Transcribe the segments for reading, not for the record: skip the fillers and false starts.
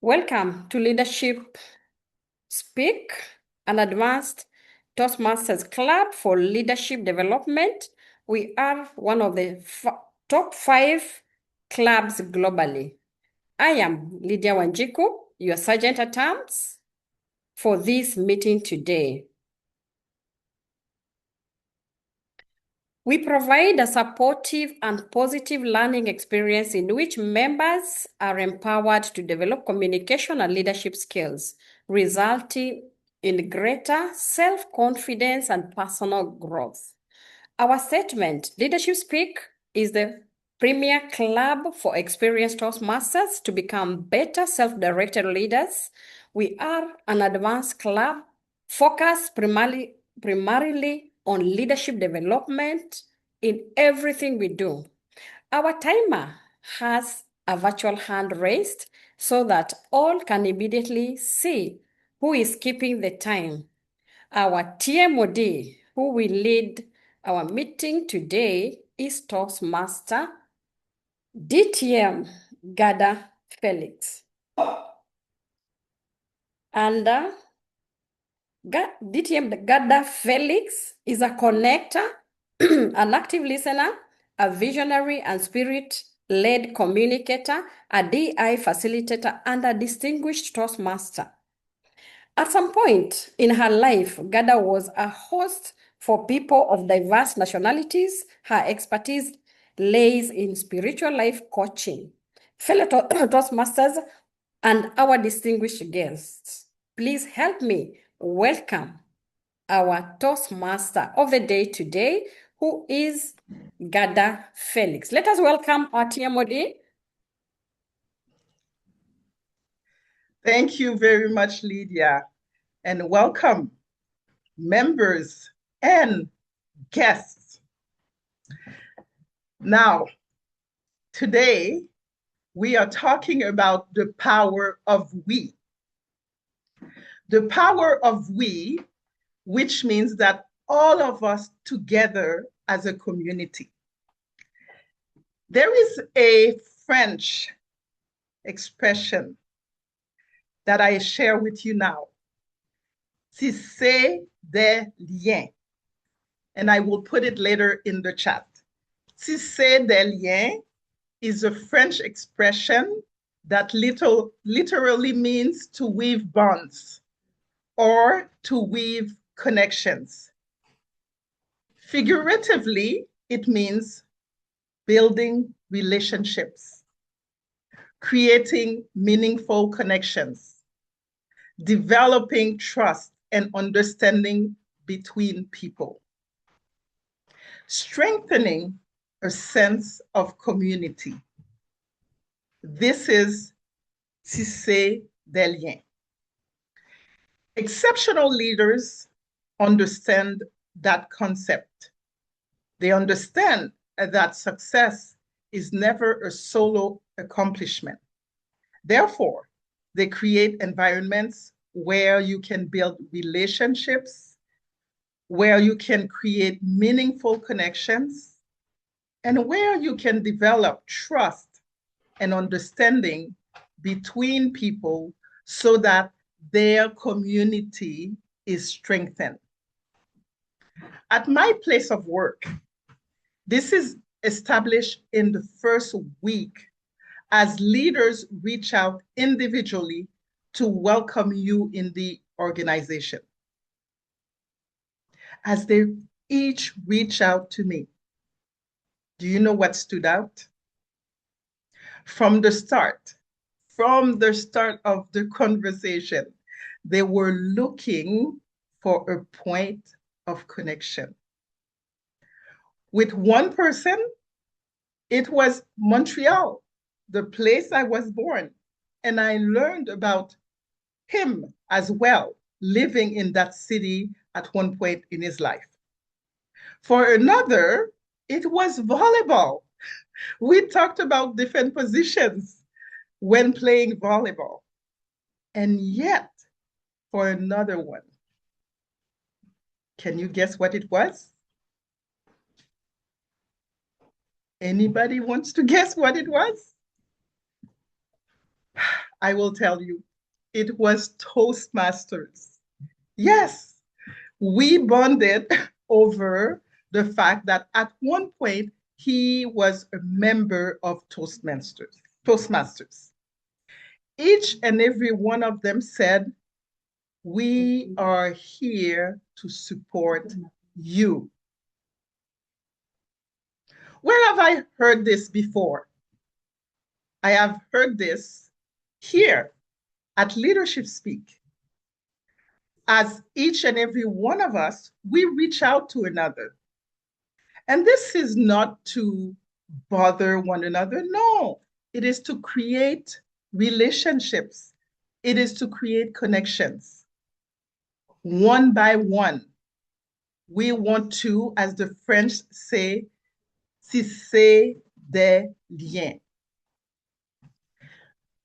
Welcome to Leadership Speak, an advanced Toastmasters club for leadership development. We are one of the top 5 clubs globally. I am Lydia Wanjiku, your sergeant at arms for this meeting today. We provide a supportive and positive learning experience in which members are empowered to develop communication and leadership skills, resulting in greater self-confidence and personal growth. Our statement, Leadership Speak, is the premier club for experienced Toastmasters to become better self-directed leaders. We are an advanced club focused primarily on leadership development in everything we do. Our timer has a virtual hand raised so that all can immediately see who is keeping the time. Our TMOD, who will lead our meeting today, is Toastmaster DTM Guerdah Felix. And DTM Guerdah Felix is a connector, an active listener, a visionary and spirit-led communicator, a DI facilitator, and a distinguished Toastmaster. At some point in her life, Guerdah was a host for people of diverse nationalities. Her expertise lays in spiritual life coaching. Fellow Toastmasters and our distinguished guests, please help me welcome our Toastmaster of the day today, who is Guerdah Felix. Let us welcome our TMOD. Thank you very much, Lydia, and welcome members and guests. Now, today, we are talking about the power of we. The power of we, which means that all of us together as a community. There is a French expression that I share with you now. Tisser des liens. And I will put it later in the chat. Tisser des liens is a French expression that literally means to weave bonds or to weave connections. Figuratively, it means building relationships, creating meaningful connections, developing trust and understanding between people, strengthening a sense of community. This is tisser des liens. Exceptional leaders understand that concept. They understand that success is never a solo accomplishment. Therefore, they create environments where you can build relationships, where you can create meaningful connections, and where you can develop trust and understanding between people so that their community is strengthened. At my place of work, this is established in the first week as leaders reach out individually to welcome you in the organization. As they each reach out to me, do you know what stood out? From the start of the conversation, they were looking for a point of connection. With one person, it was Montreal, the place I was born, and I learned about him as well, living in that city at one point in his life. For another, it was volleyball. We talked about different positions when playing volleyball. And yet, for another one, can you guess what it was? Anybody wants to guess what it was? I will tell you, it was Toastmasters. Yes, we bonded over the fact that at one point he was a member of Toastmasters. Toastmasters. Each and every one of them said, we are here to support you. Where have I heard this before? I have heard this here at Leadership Speak. As each and every one of us, we reach out to another. And this is not to bother one another. No, it is to create relationships. It is to create connections. One by one, we want to, as the French say, tisser des liens.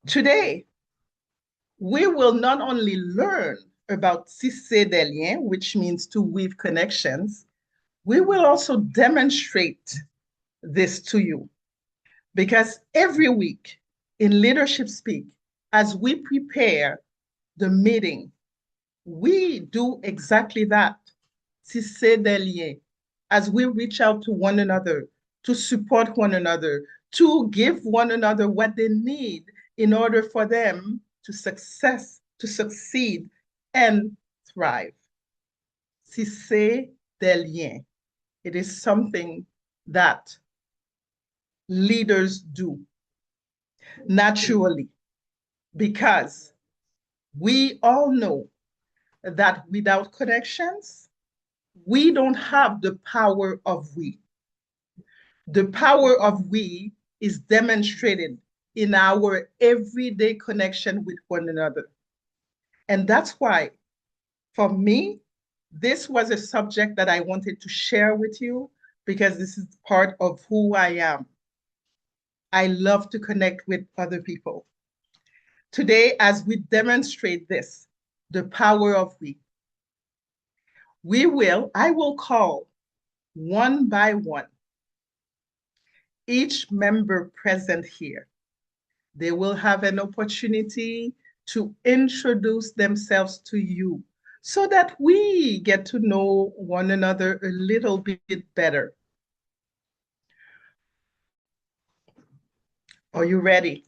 Today, we will not only learn about tisser des liens, which means to weave connections, we will also demonstrate this to you. Because every week in Leadership Speak, as we prepare the meeting, we do exactly that, tisser des liens, as we reach out to one another, to support one another, to give one another what they need in order for them to succeed, and thrive. Tisser des liens. It is something that leaders do naturally, because we all know that without connections, we don't have the power of we. The power of we is demonstrated in our everyday connection with one another. And that's why, for me, this was a subject that I wanted to share with you, because this is part of who I am. I love to connect with other people. Today, as we demonstrate this, the power of I will call one by one each member present here. They will have an opportunity to introduce themselves to you so that we get to know one another a little bit better. Are you ready?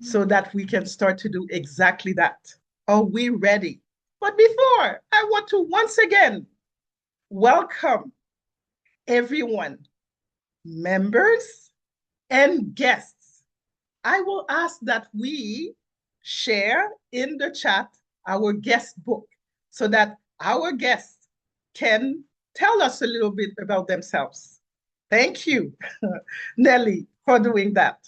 So that we can start to do exactly that. Are we ready? But before, I want to once again welcome everyone, members and guests. I will ask that we share in the chat our guest book so that our guests can tell us a little bit about themselves. Thank you, Nelly, for doing that.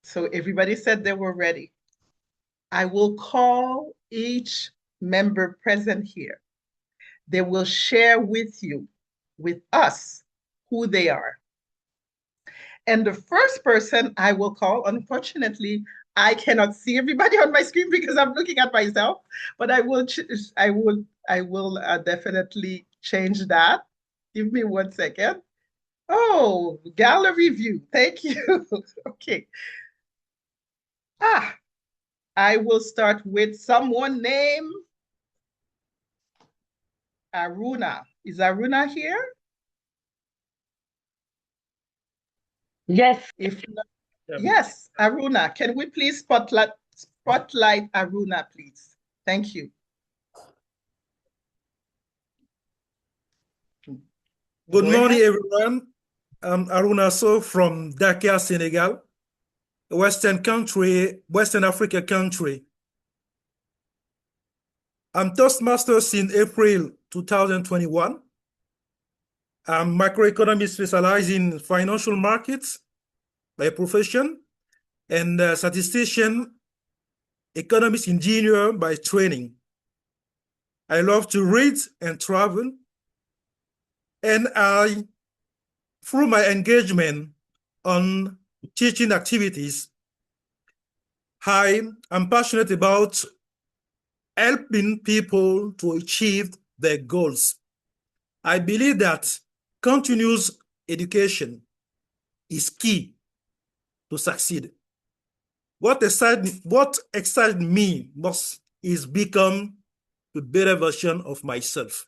So everybody said they were ready. I will call each member present here. They will share with you, with us, who they are. And the first person I will call, unfortunately, I cannot see everybody on my screen because I'm looking at myself, but I will definitely change that. Give me 1 second. Oh, gallery view. Thank you. Okay. I will start with someone named Arouna. Is Arouna here? Yes. If not, yes, Arouna. Can we please spotlight Arouna, please? Thank you. Good morning, everyone. I'm Arouna Sow from Dakar, Senegal, Western Africa country. I'm Toastmasters in April 2021. I'm macroeconomist specialized in financial markets by profession, and statistician, economist engineer by training. I love to read and travel, and through my engagement on teaching activities, I'm passionate about helping people to achieve their goals. I believe that continuous education is key to succeed. What excites me most is become a better version of myself.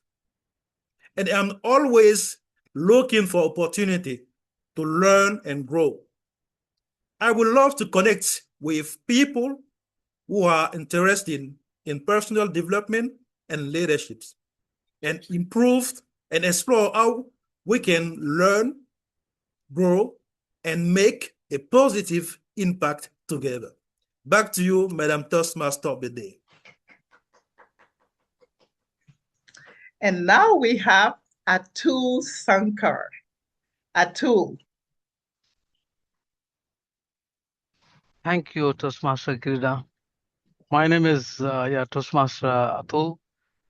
And I'm always looking for opportunity to learn and grow. I would love to connect with people who are interested in personal development and leaderships, and improve and explore how we can learn, grow, and make a positive impact together. Back to you, Madam Toastmaster of the Day. And now we have Atul Sankar. Atul. Thank you, Toastmaster Guerdah. My name is Toastmaster Atul.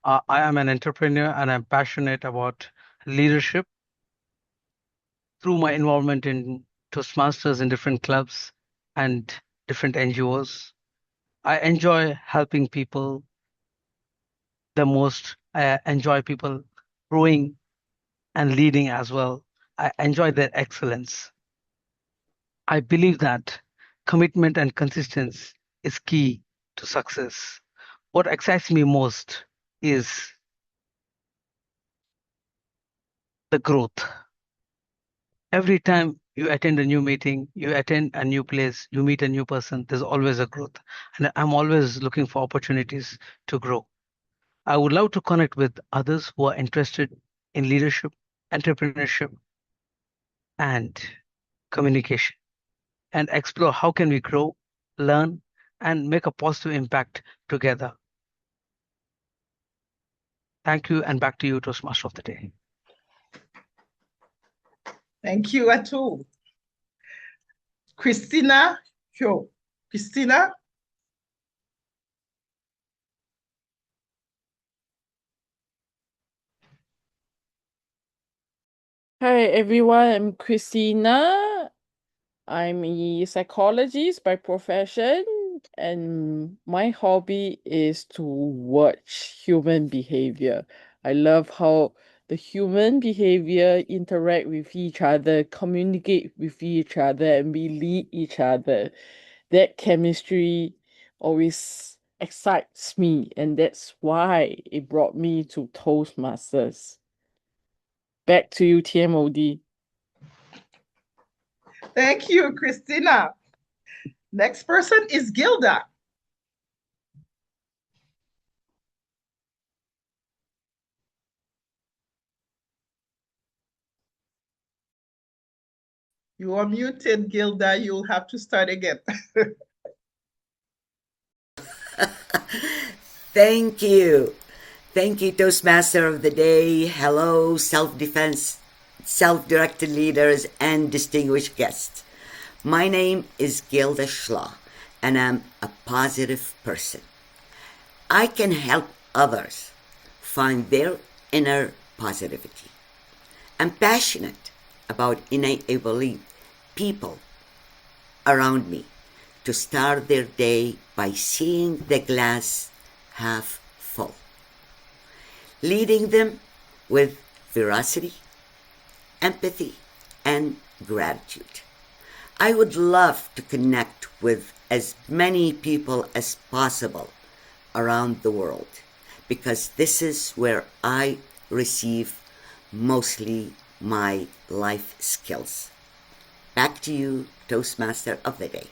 I am an entrepreneur and I'm passionate about leadership. Through my involvement in Toastmasters in different clubs and different NGOs, I enjoy helping people the most. I enjoy people growing and leading as well. I enjoy their excellence. I believe that commitment and consistency is key to success. What excites me most is the growth. Every time you attend a new meeting, you attend a new place, you meet a new person, there's always a growth. And I'm always looking for opportunities to grow. I would love to connect with others who are interested in leadership, entrepreneurship, and communication, and explore how can we grow, learn, and make a positive impact together. Thank you, and back to you, Toastmaster of the Day. Thank you, Atul. Christina Hyo. Christina? Hi everyone, I'm Christina. I'm a psychologist by profession, and my hobby is to watch human behavior. I love how the human behavior interact with each other, communicate with each other, and we lead each other. That chemistry always excites me, and that's why it brought me to Toastmasters. Back to you, TMOD. Thank you, Christina. Next person is Gilda. You are muted, Gilda. You'll have to start again. Thank you. Thank you, Toastmaster of the Day. Hello, self-defense, self-directed leaders, and distinguished guests. My name is Gilda Schlaw, and I'm a positive person. I can help others find their inner positivity. I'm passionate about enabling people around me to start their day by seeing the glass half full, leading them with veracity, empathy, and gratitude. I would love to connect with as many people as possible around the world because this is where I receive mostly my life skills. Back to you, Toastmaster of the Day.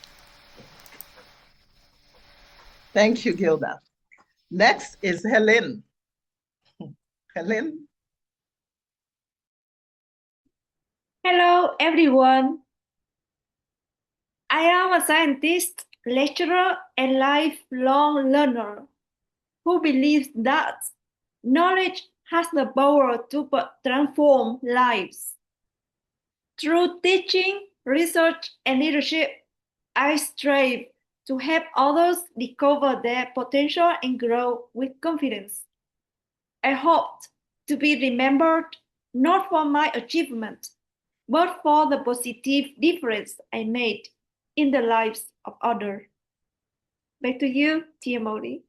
Thank you, Gilda. Next is Helen. Helen? Hello, everyone. I am a scientist, lecturer, and lifelong learner who believes that knowledge has the power to transform lives. Through teaching, research, and leadership, I strive to help others discover their potential and grow with confidence. I hope to be remembered not for my achievement, but for the positive difference I made in the lives of others. Back to you, TMOD.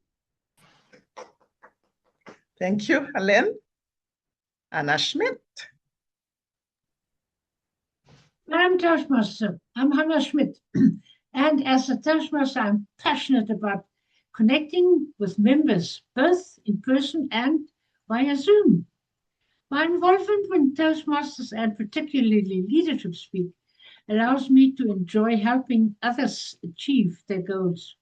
Thank you, Helen. Anna Schmidt. Madam Toastmaster, I'm Hannah Schmidt. And as a Toastmaster, I'm passionate about connecting with members, both in person and via Zoom. My involvement with Toastmasters and particularly Leadership Speak allows me to enjoy helping others achieve their goals.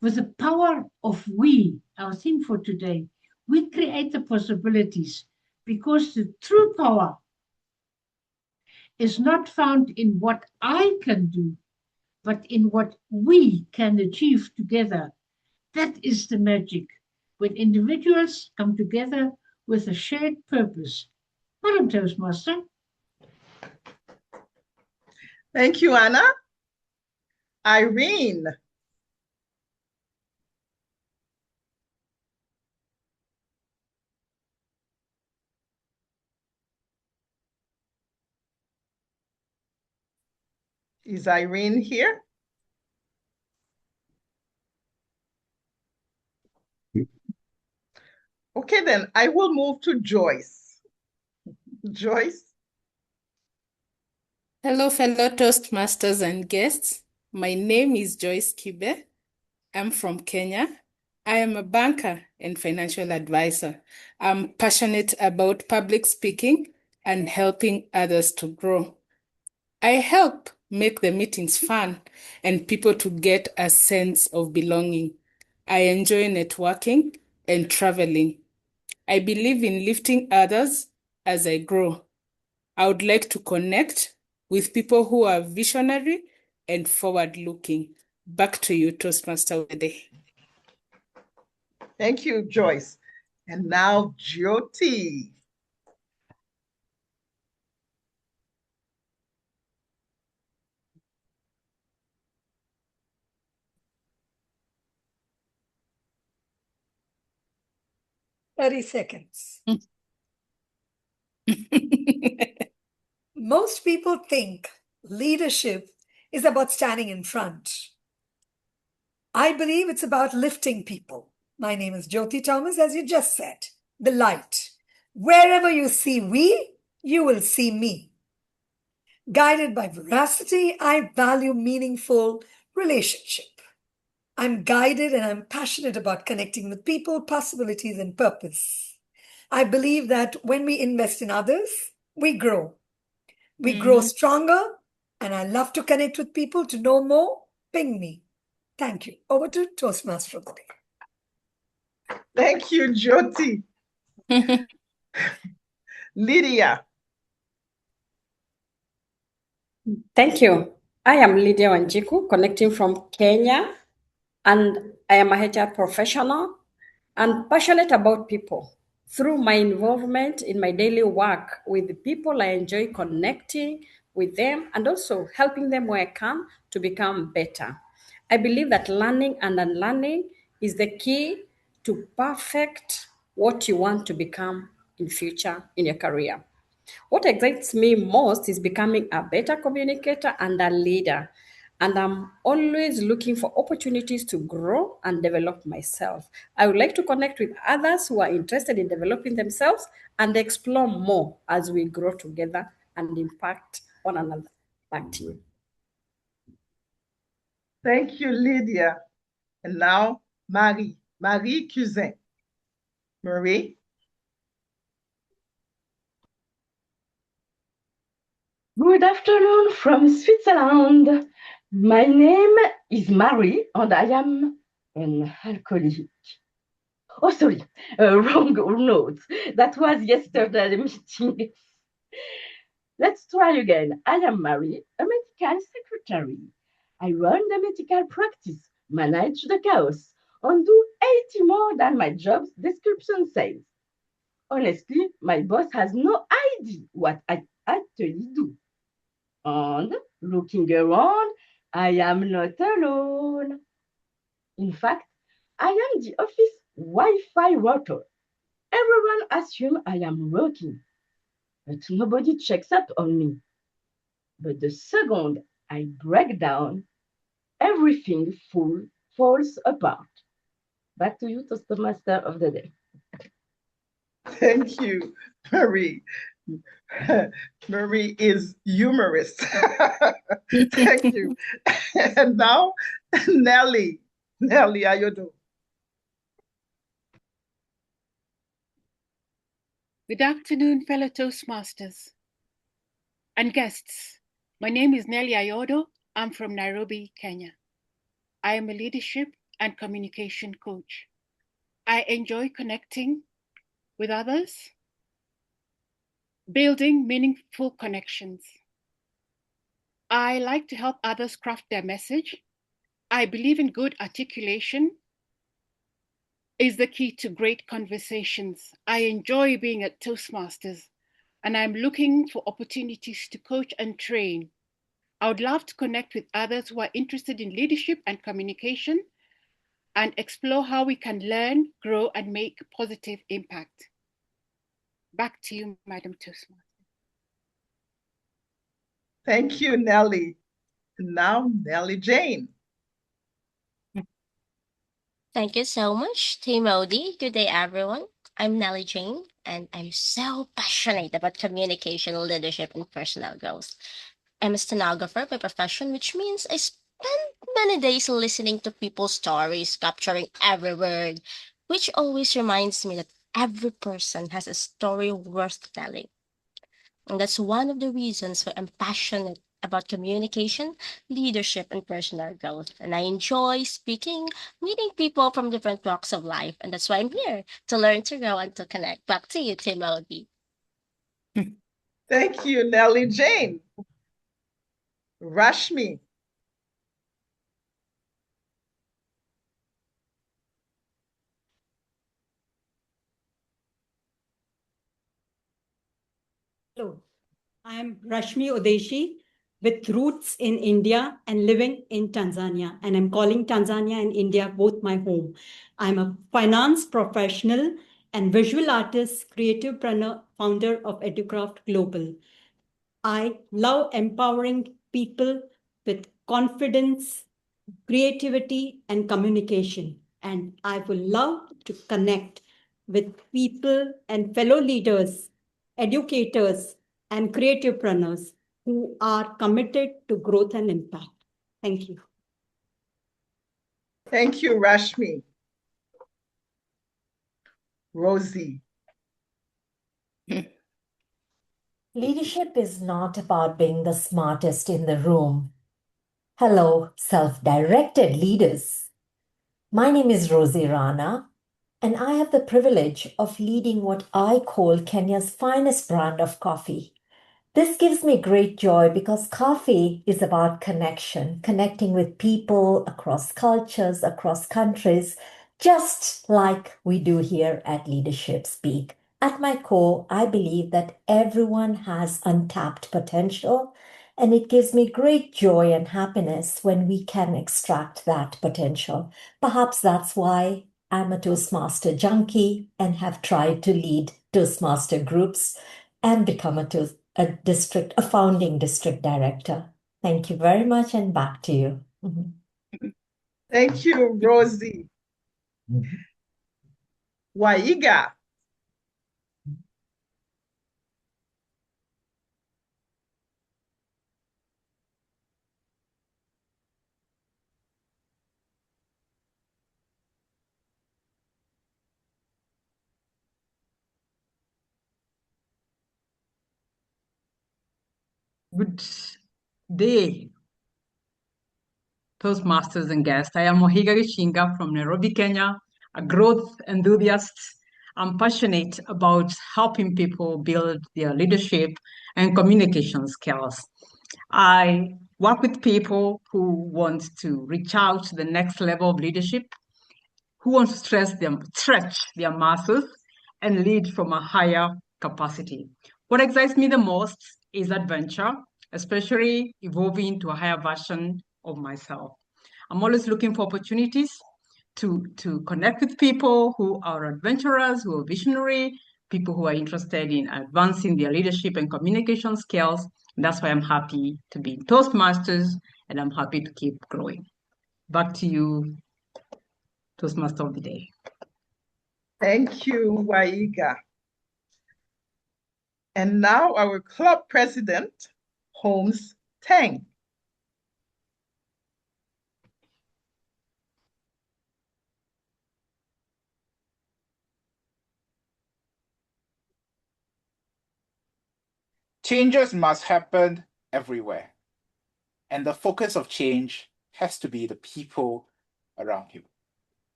With the power of we, our theme for today, we create the possibilities because the true power is not found in what I can do, but in what we can achieve together. That is the magic, when individuals come together with a shared purpose. Madam Toastmaster. Thank you, Anna. Irene. Is Irene here? Okay, then I will move to Joyce. Joyce? Hello, fellow Toastmasters and guests. My name is Joyce Kibe. I'm from Kenya. I am a banker and financial advisor. I'm passionate about public speaking and helping others to grow. I help make the meetings fun and people to get a sense of belonging. I enjoy networking and traveling. I believe in lifting others as I grow. I would like to connect with people who are visionary and forward-looking. Back to you, Toastmaster Udeshi. Thank you, Joyce. And now, Jyoti. Thirty seconds. Most people think leadership is about standing in front. I believe it's about lifting people. My name is Jyoti Thomas, as you just said, the light. Wherever you see we, you will see me. Guided by veracity, I value meaningful relationship. I'm guided and I'm passionate about connecting with people, possibilities, and purpose. I believe that when we invest in others, we grow. We grow stronger, and I love to connect with people. To know more, ping me. Thank you. Over to Toastmaster of the day. Thank you, Jyoti. Lydia. Thank you. I am Lydia Wanjiku, connecting from Kenya, and I am a HR professional and passionate about people. Through my involvement in my daily work with the people, I enjoy connecting with them and also helping them where I can to become better. I believe that learning and unlearning is the key to perfect what you want to become in future in your career. What excites me most is becoming a better communicator and a leader. And I'm always looking for opportunities to grow and develop myself. I would like to connect with others who are interested in developing themselves and explore more as we grow together and impact one another. Back to you. Thank you, Lydia. And now, Marie Cusin. Marie? Good afternoon from Switzerland. My name is Marie and I am an alcoholic. Oh, sorry, wrong note. That was yesterday's meeting. Let's try again. I am Marie, a medical secretary. I run the medical practice, manage the chaos, and do 80 more than my job description says. Honestly, my boss has no idea what I actually do. And looking around, I am not alone. In fact, I am the office Wi-Fi router. Everyone assumes I am working, but nobody checks up on me. But the second I break down, everything falls apart. Back to you, Toastmaster of the day. Thank you, Marie. Marie is humorous. Thank you. And now, Nelly. Nelly, Ayodo. Good afternoon, fellow Toastmasters and guests. My name is Nelly Ayodo. I'm from Nairobi, Kenya. I am a leadership and communication coach. I enjoy connecting with others, building meaningful connections. I like to help others craft their message. I believe in good articulation is the key to great conversations. I enjoy being at Toastmasters, and I'm looking for opportunities to coach and train. I would love to connect with others who are interested in leadership and communication and explore how we can learn, grow, and make positive impact. Back to you, Madam Toastmaster. Thank you, Nelly. Now, Nelly Jane. Thank you so much, TMOD. Good day, everyone. I'm Nellie Jane, and I'm so passionate about communication, leadership, and personal growth. I'm a stenographer by profession, which means I spend many days listening to people's stories, capturing every word, which always reminds me that every person has a story worth telling. And that's one of the reasons why I'm passionate about communication, leadership, and personal growth. And I enjoy speaking, meeting people from different walks of life. And that's why I'm here to learn, to grow, and to connect. Back to you, Timothy. Thank you, Nelly Jane. Rashmi. Hello, I am Rashmi Udeshi with roots in India and living in Tanzania. And I'm calling Tanzania and India both my home. I'm a finance professional and visual artist, creative founder of Educraft Global. I love empowering people with confidence, creativity, and communication. And I would love to connect with people and fellow leaders, educators, and creativepreneurs who are committed to growth and impact. Thank you. Thank you, Rashmi. Rozy. Leadership is not about being the smartest in the room. Hello, self-directed leaders. My name is Rozy Rana, and I have the privilege of leading what I call Kenya's finest brand of coffee. This gives me great joy because coffee is about connection, connecting with people across cultures, across countries, just like we do here at Leadership Speak. At my core, I believe that everyone has untapped potential, and it gives me great joy and happiness when we can extract that potential. Perhaps that's why I'm a Toastmaster junkie and have tried to lead Toastmaster groups and become a founding district director. Thank you very much, and back to you. Thank you, Rozy. Waiga. Good day, Toastmasters and guests. I am Mohiga Gishinga from Nairobi, Kenya, a growth enthusiast. I'm passionate about helping people build their leadership and communication skills. I work with people who want to reach out to the next level of leadership, who want to stretch their muscles and lead from a higher capacity. What excites me the most is adventure, especially evolving to a higher version of myself. I'm always looking for opportunities to connect with people who are adventurers, who are visionary, people who are interested in advancing their leadership and communication skills. And that's why I'm happy to be in Toastmasters, and I'm happy to keep growing. Back to you, Toastmaster of the day. Thank you, Waiga. And now our club president, Holmes Tang. Changes must happen everywhere. And the focus of change has to be the people around you.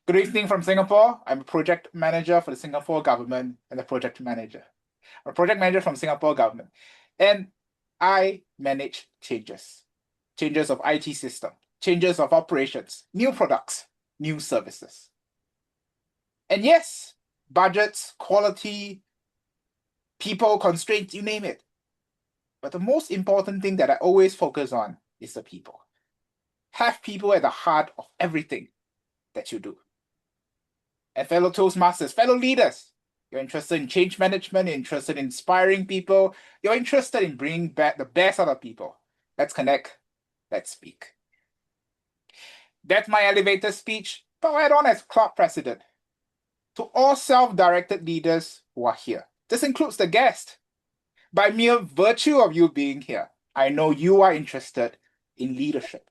Good evening from Singapore. I'm a project manager for the Singapore government and a project manager. I'm a project manager from Singapore government. And I manage changes. Changes of IT system, changes of operations, new products, new services. And yes, budgets, quality, people, constraints, you name it. But the most important thing that I always focus on is the people. Have people at the heart of everything that you do. And fellow Toastmasters, fellow leaders, you're interested in change management, you're interested in inspiring people, you're interested in bringing back the best out of people. Let's connect, let's speak. That's my elevator speech, but right on as club president. To all self-directed leaders who are here, this includes the guest. By mere virtue of you being here, I know you are interested in leadership.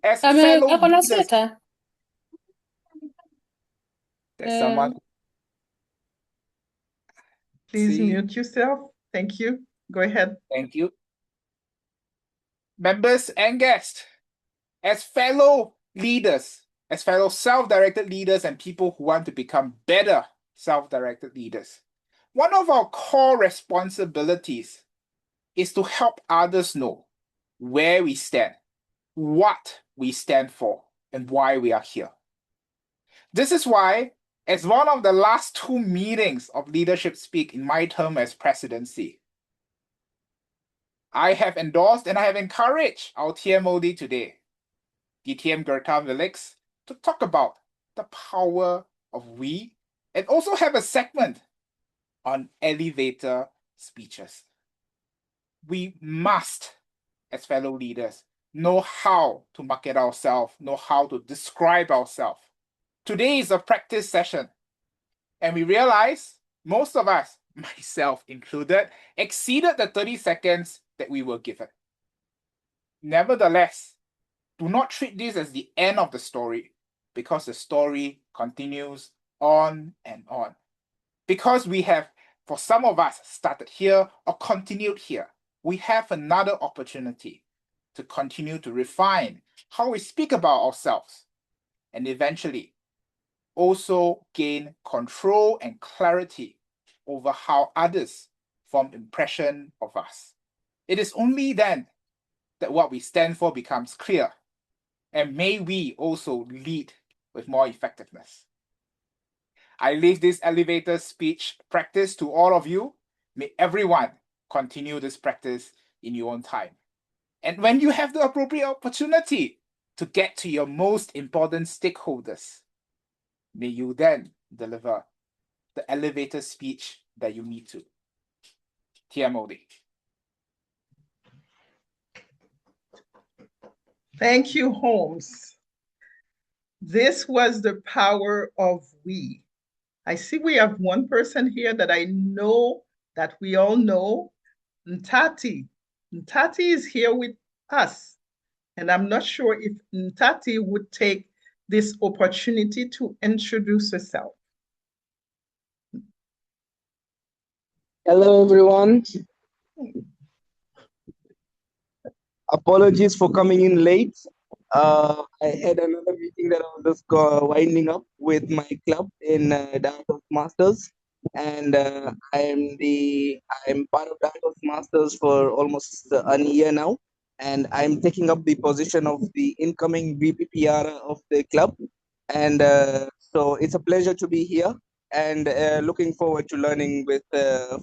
As fellow leaders, there's someone. Please mute yourself. Thank you. Go ahead. Thank you. Members and guests, as fellow leaders, as fellow self-directed leaders and people who want to become better self-directed leaders, one of our core responsibilities is to help others know where we stand, what we stand for, and why we are here. This is why, as one of the last 2 meetings of Leadership Speak in my term as presidency, I have endorsed and I have encouraged our TMOD today, DTM Guerdah Felix, to talk about the power of we and also have a segment on elevator speeches. We must, as fellow leaders, know how to market ourselves, know how to describe ourselves. Today is a practice session, and we realize most of us, myself included, exceeded the 30 seconds that we were given. Nevertheless, do not treat this as the end of the story, because the story continues on and on. Because we have, for some of us, started here or continued here, we have another opportunity to continue to refine how we speak about ourselves, and eventually also gain control and clarity over how others form impression of us. It is only then that what we stand for becomes clear, and may we also lead with more effectiveness. I leave this elevator speech practice to all of you. May everyone continue this practice in your own time. And when you have the appropriate opportunity to get to your most important stakeholders, may you then deliver the elevator speech that you need to. TMOD. Thank you, Holmes. This was the power of we. I see we have one person here that I know that we all know, Ntati. Ntati is here with us, and I'm not sure if Ntati would take this opportunity to introduce herself. Hello, everyone. Apologies for coming in late. I had another meeting that I was just winding up with my club in Dance Masters, and I'm part of Dance Masters for almost a year now, and I'm taking up the position of the incoming VPPR of the club, and so it's a pleasure to be here. And looking forward to learning with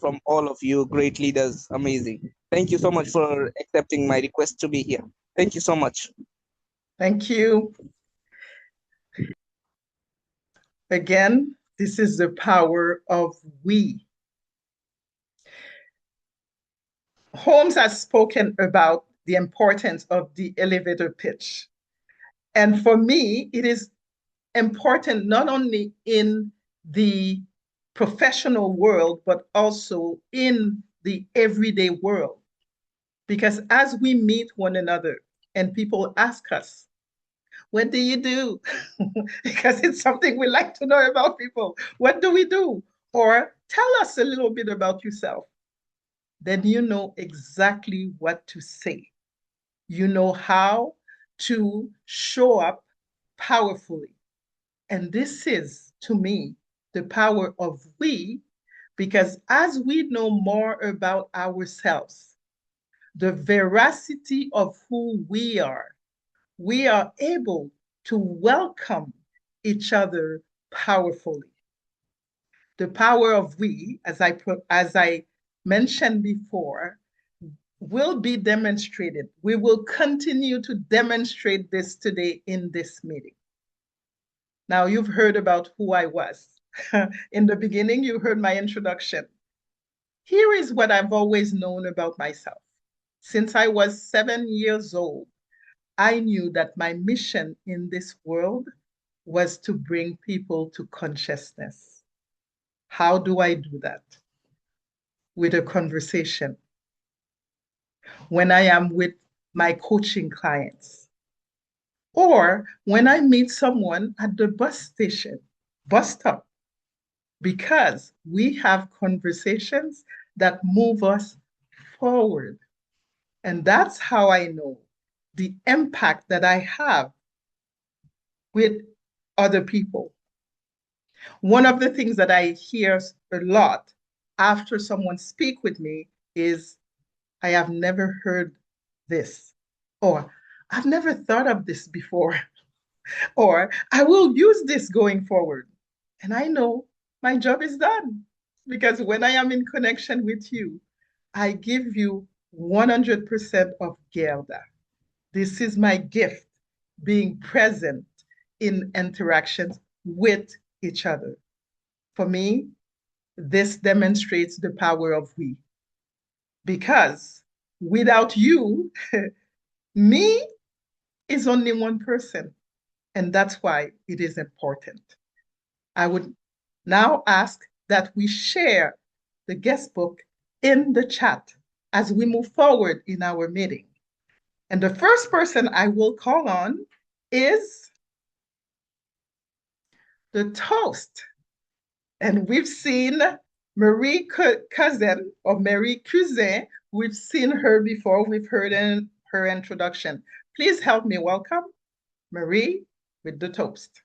from all of you great leaders. Amazing. Thank you so much for accepting my request to be here. Thank you so much. Thank you. Again, this is the power of we. Holmes has spoken about the importance of the elevator pitch. And for me, it is important not only in the professional world, but also in the everyday world. Because as we meet one another and people ask us, what do you do? Because it's something we like to know about people. What do we do? Or tell us a little bit about yourself. Then you know exactly what to say. You know how to show up powerfully. And this is, to me, the power of we, because as we know more about ourselves, the veracity of who we are able to welcome each other powerfully. The power of we, as I mentioned before, will be demonstrated. We will continue to demonstrate this today in this meeting. Now, you've heard about who I was. In the beginning, you heard my introduction. Here is what I've always known about myself. Since I was 7 years old, I knew that my mission in this world was to bring people to consciousness. How do I do that? With a conversation. When I am with my coaching clients, or when I meet someone at the bus stop, because we have conversations that move us forward. And that's how I know the impact that I have with other people. One of the things that I hear a lot after someone speak with me is, I have never heard this, or I've never thought of this before, or I will use this going forward. And I know my job is done, because when I am in connection with you, I give you 100% of Guerdah. This is my gift, being present in interactions with each other. For me, this demonstrates the power of we. Because without you, me is only one person. And that's why it is important. I would now ask that we share the guest book in the chat as we move forward in our meeting. And the first person I will call on is the toast. And we've seen Marie Cousin, or Marie Cusin. We've seen her before. We've heard her introduction. Please help me welcome Marie with the toast.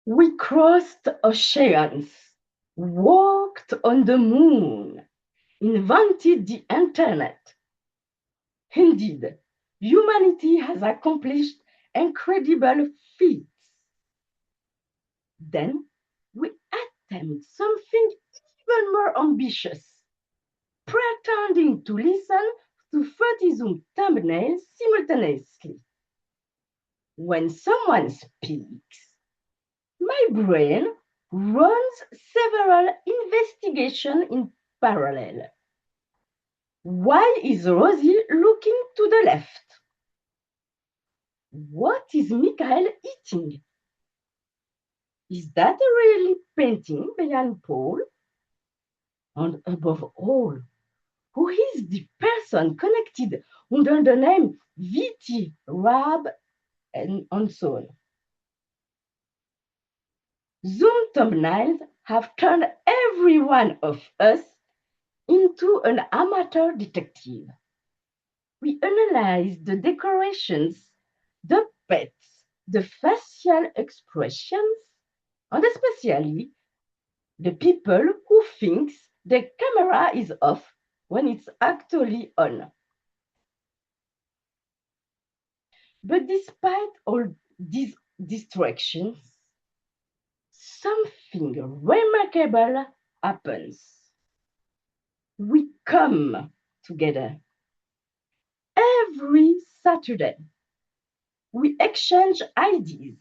We crossed oceans, walked on the moon, invented the internet. Indeed, humanity has accomplished incredible feats. Then we attempt something even more ambitious, pretending to listen to 30 Zoom thumbnails simultaneously. When someone speaks, my brain runs several investigations in parallel. Why is Rozy looking to the left? What is Michael eating? Is that a really painting behind Paul? And above all, who is the person connected under the name VT, Rab, and so on? Zoom thumbnails have turned every one of us into an amateur detective. We analyze the decorations, the pets, the facial expressions, and especially the people who thinks the camera is off when it's actually on. But despite all these distractions, something remarkable happens. We come together every Saturday. We exchange ideas.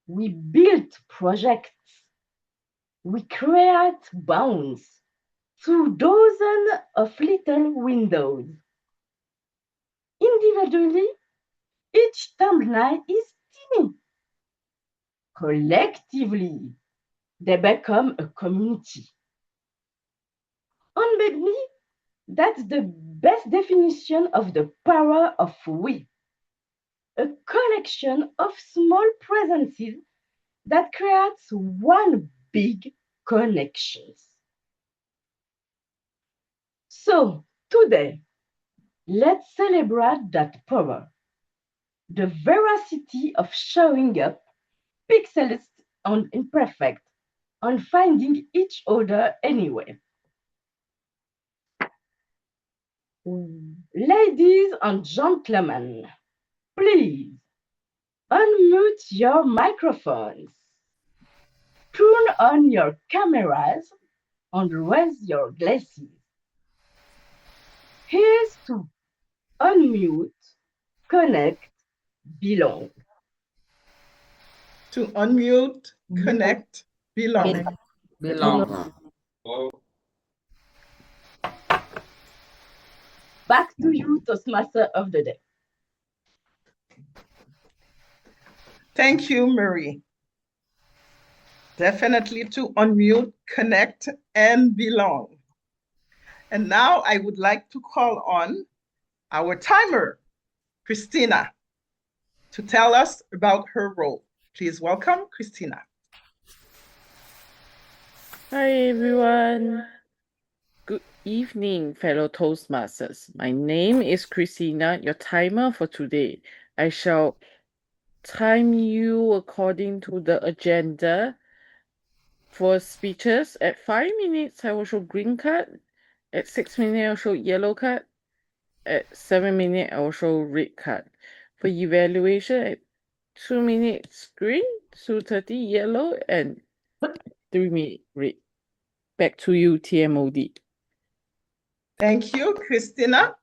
We build projects. We create bonds. through dozens of little windows. Individually, each timeline is tiny. Collectively, they become a community. And maybe that's the best definition of the power of we. A collection of small presences that creates one big connection. So today, let's celebrate that power. The veracity of showing up, pixels and imperfect, and finding each other anyway. Ladies and gentlemen, please unmute your microphones, turn on your cameras, and raise your glasses. Here's to unmute, connect, belong. To unmute, connect, belong. Belong. Back to you, Toastmaster of the Day. Thank you, Marie. Definitely to unmute, connect, and belong. And now I would like to call on our timer, Christina, to tell us about her role. Please welcome Christina. Hi, everyone. Good evening, fellow Toastmasters. My name is Christina, your timer for today. I shall time you according to the agenda. For speeches, at 5 minutes, I will show green card. At 6 minutes, I will show yellow card. At 7 minutes, I will show red card. For evaluation, at 2 minutes, green, 2:30, yellow, and 3 minutes, red. Back to you, TMOD. Thank you, Christina.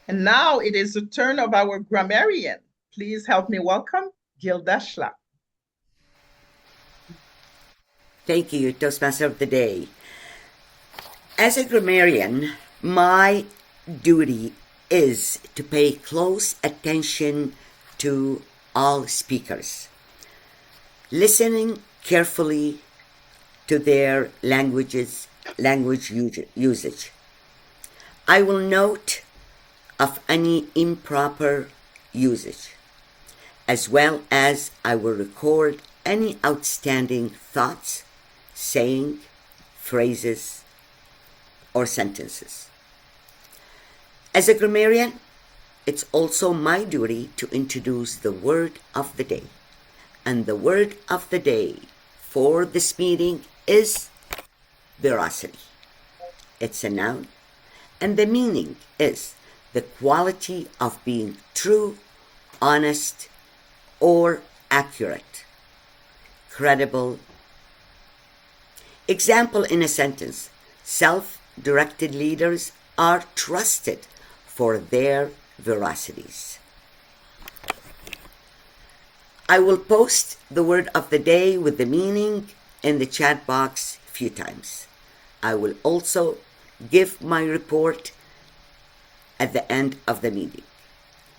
And now it is the turn of our grammarian. Please help me welcome Guerdah. Thank you, Toastmaster of the Day. As a grammarian, my duty is to pay close attention to all speakers, listening carefully to their language usage. I will note of any improper usage, as well as I will record any outstanding thoughts, saying, phrases, or sentences. As a grammarian, it's also my duty to introduce the word of the day. And the word of the day for this meeting is veracity. It's a noun, and the meaning is the quality of being true, honest, or accurate, credible. Example in a sentence: self-directed leaders are trusted for their veracities. I will post the word of the day with the meaning in the chat box a few times. I will also give my report at the end of the meeting.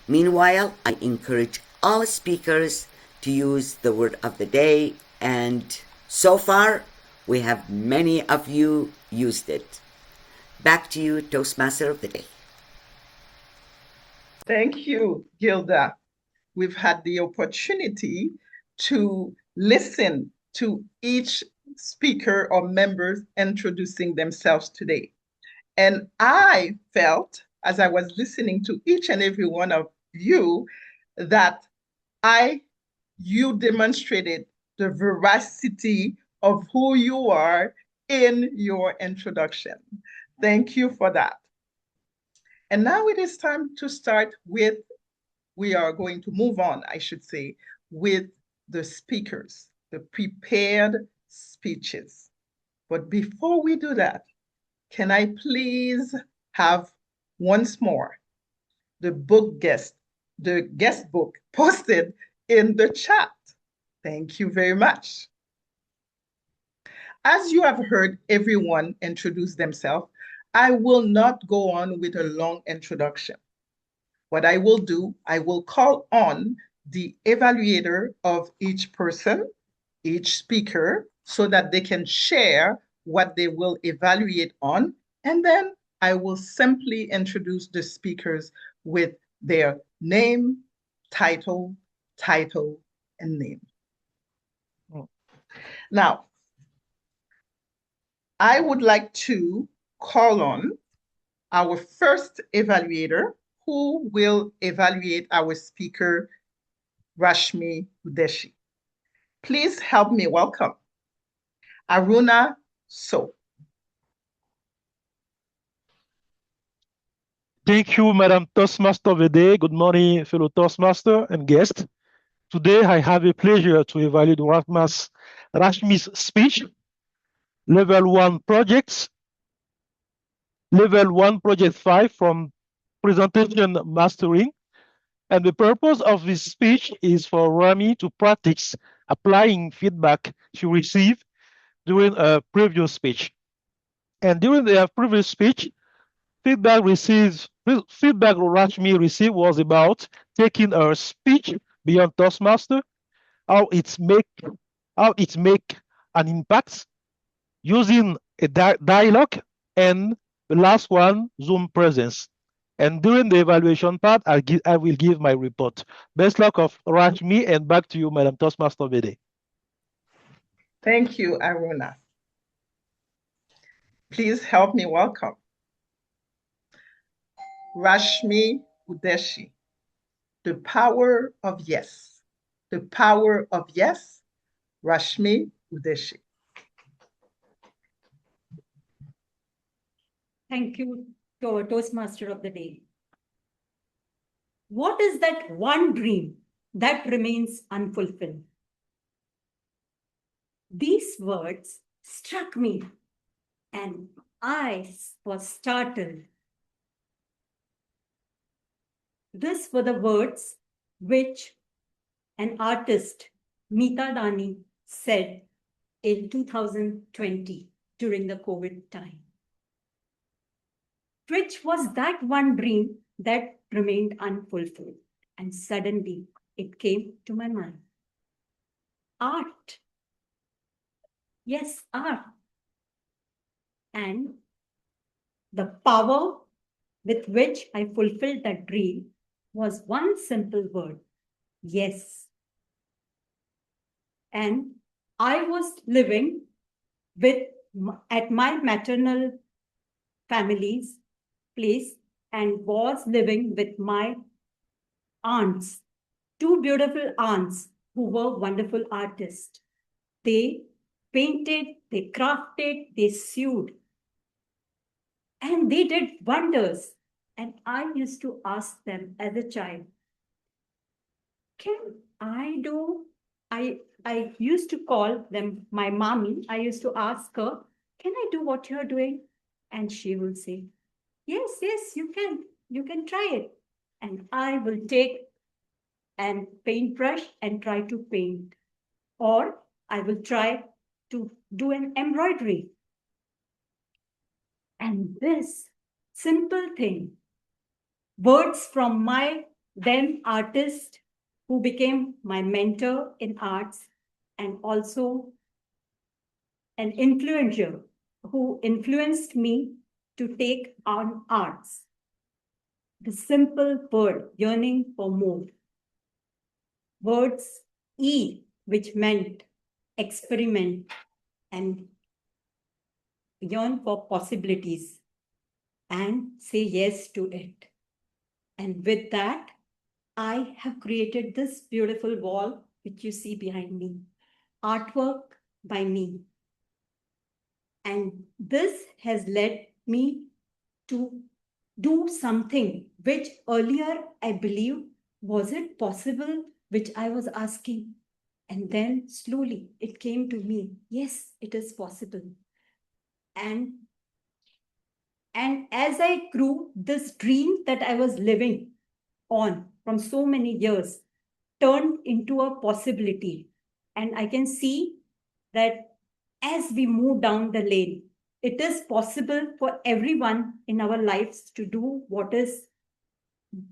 Meanwhile, I encourage all speakers to use the word of the day, and so far, we have many of you used it. Back to you, Toastmaster of the Day. Thank you, Guerdah. We've had the opportunity to listen to each speaker or members introducing themselves today. And I felt, as I was listening to each and every one of you, that you demonstrated the veracity of who you are in your introduction. Thank you for that. And now it is time to start with, we are going to move on, I should say, with the speakers, the prepared speeches. But before we do that, can I please have once more the guest book posted in the chat? Thank you very much. As you have heard everyone introduce themselves, I will not go on with a long introduction. What I will do, I will call on the evaluator of each person, each speaker, so that they can share what they will evaluate on, and then I will simply introduce the speakers with their name, title, and name. Now, I would like to call on our first evaluator who will evaluate our speaker, Rashmi Udeshi. Please help me welcome Arouna Sow. Thank you, Madam Toastmaster of the Day. Good morning, fellow Toastmaster and guests. Today, I have a pleasure to evaluate Rashmi's speech, Level 1 projects, Level 1 Project 5 from Presentation Mastering. And the purpose of this speech is for Rami to practice applying feedback she received during a previous speech. And during the previous speech, feedback Rashmi received was about taking her speech beyond Toastmaster, how it make an impact, using a dialogue, and the last one, Zoom presence. And during the evaluation part, I will give my report. Best luck of Rashmi, and back to you, Madam Toastmaster of the Day. Thank you, Arouna. Please help me welcome Rashmi Udeshi. The power of yes. The power of yes, Rashmi Udeshi. Thank you, Toastmaster of the Day. What is that one dream that remains unfulfilled? These words struck me, and I was startled. These were the words which an artist, Meeta Dani, said in 2020 during the COVID time. Which was that one dream that remained unfulfilled? And suddenly it came to my mind. Art. Yes, art. And the power with which I fulfilled that dream was one simple word, yes. And I was living at my maternal family's place and was living with my aunts, two beautiful aunts who were wonderful artists. They painted, they crafted, they sewed, and they did wonders. And I used to ask them as a child, can I do? I used to call them my mommy. I used to ask her, can I do what you're doing? And she will say, yes, you can try it. And I will take a paintbrush and try to paint. Or I will try to do an embroidery. And this simple thing, words from my then artist who became my mentor in arts, and also an influencer who influenced me to take on arts. The simple word, yearning for more. Words E, which meant experiment and yearn for possibilities and say yes to it. And with that, I have created this beautiful wall, which you see behind me, artwork by me. And this has led me to do something which earlier I believed, was it possible, which I was asking. And then slowly it came to me, yes, it is possible. And as I grew, this dream that I was living on from so many years turned into a possibility. And I can see that as we move down the lane. It is possible for everyone in our lives to do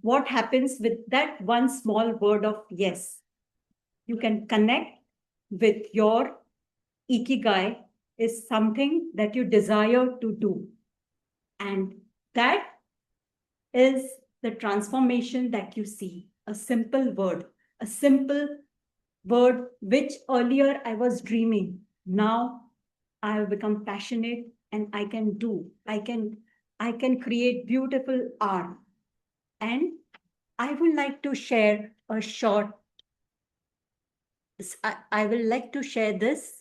what happens with that one small word of yes. You can connect with your ikigai is something that you desire to do. And that is the transformation that you see. A simple word which earlier I was dreaming. Now I have become passionate and I can do. I can create beautiful art. And I would like to share a short. I will like to share this.